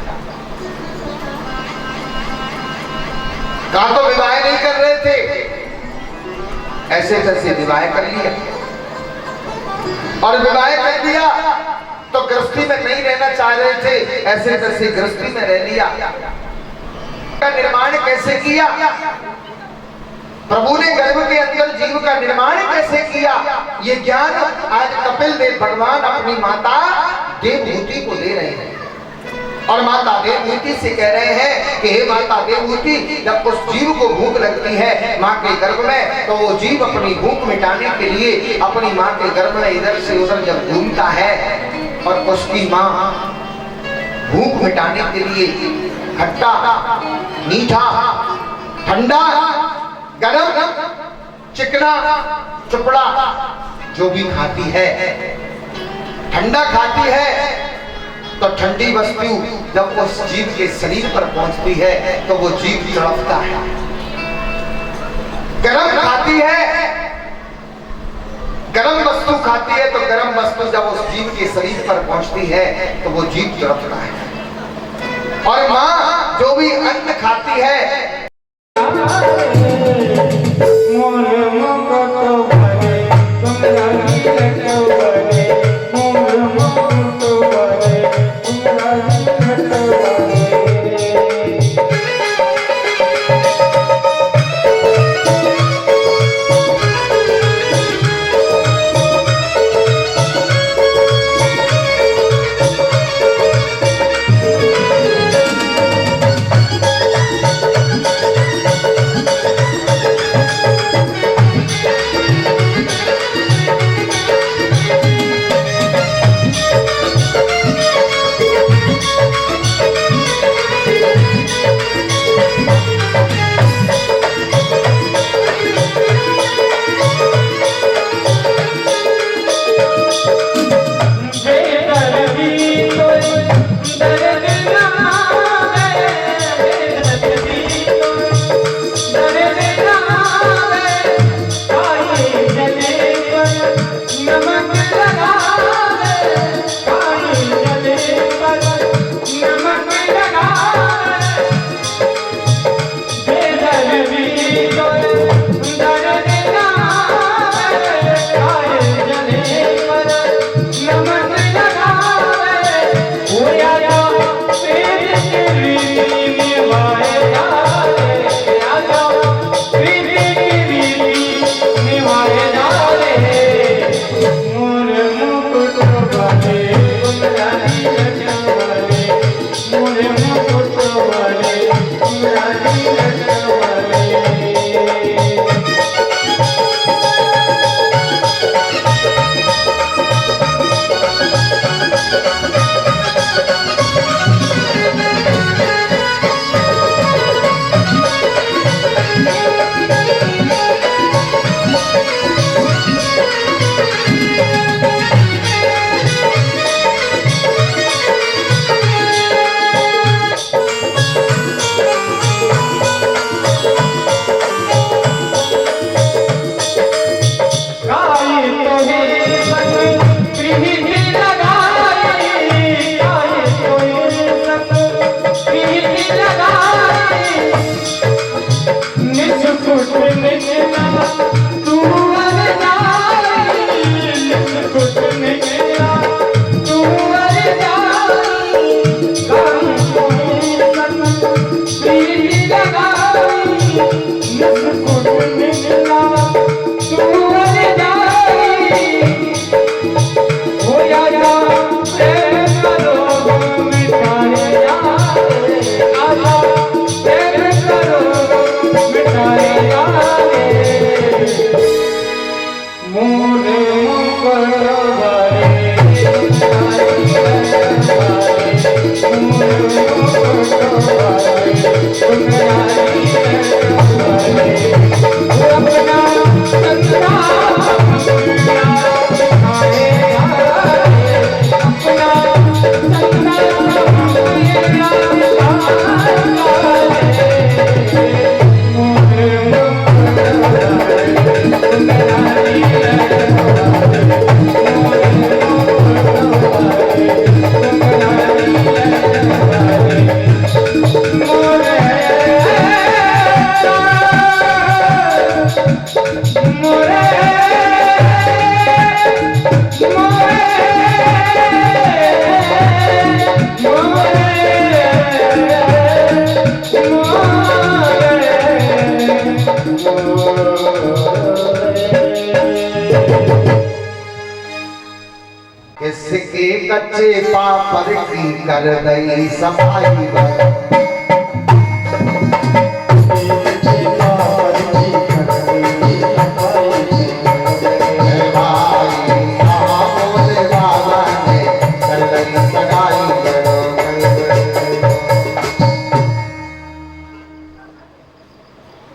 कहा तो विवाह नहीं कर रहे थे, ऐसे तैसे विवाह कर लिया, और विवाह कर दिया तो गृहस्थी में नहीं रहना चाह रहे थे, ऐसे तैसे गृहस्थी में रह लिया। का निर्माण कैसे किया? प्रभु ने गर्भ के अंदर जीव का निर्माण कैसे किया? ये ज्ञान आज कपिल देव भगवान अपनी माता देवहूति को दे रहे हैं, और माता देवहूति से कह रहे हैं कि हे माता देवहूति, जब उस जीव को भूख लगती है माँ के गर्भ में, तो वो जीव अपनी भूख मिटाने के लिए अपनी माँ के गर्भ में इधर से उधर जब घूमता है, और उसकी माँ भूख मिटाने के लिए खट्टा, मीठा, ठंडा, गरम, चिकना, चुपड़ा जो भी खाती है, ठंडा खाती है, तो ठंडी वस्तु जब उस जीव के शरीर पर पहुंचती है तो वो जीव तड़पता है। गरम खाती है, गरम वस्तु खाती है, तो गरम वस्तु जब उस जीव के शरीर पर पहुंचती है तो वो जीव तड़पता है। और माँ जो भी अन्न खाती है, मोर मुकुट भरे तुम रानी लट भरे, मोर मुकुट भरे तुम रानी लट भरे। Thank you. किसके कच्चे पापड़ की कर दई सफाई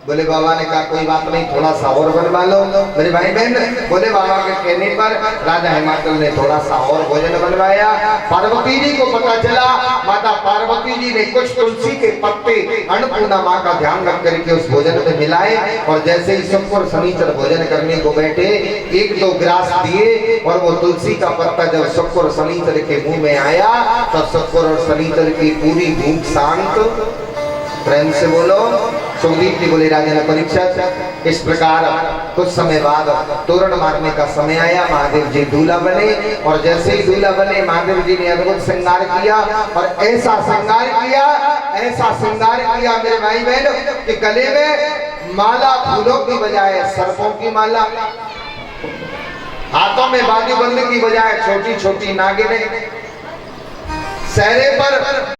बोले बाबा ने कहा कोई बात नहीं, थोड़ा सा और बनवा लो। मेरे भाई बहन बोले बाबा के कहने पर राजा हिमाचल ने थोड़ा सा और भोजन बनवाया। पार्वती जी को पता चला, माता पार्वती जी ने कुछ तुलसी के पत्ते अन्नपूर्णा माँ का ध्यान रख करके उस भोजन में मिलाए, और जैसे ही शुक्र शनिचर भोजन करने को बैठे एक दो ग्रास दिए, और वो तुलसी का पत्ता जब शुक्र शनिचर के मुंह में आया तो शुक्र और शनिचर की पूरी भूख शांत। प्रेम से बोलो। सुखदीप जी बोले राजा ने परीक्षा। इस प्रकार कुछ समय बाद तोरण मारने का समय आया, महादेव जी दूल्हा बने, और जैसे ही दूल्हा बने महादेव जी ने अद्भुत श्रृंगार किया, और ऐसा श्रृंगार किया, ऐसा श्रृंगार किया मेरे भाई बहन कि गले में माला फूलों की बजाय सर्पों की माला, हाथों में बाजूबंद की बजाय छोटी छोटी नागिनें, चेहरे पर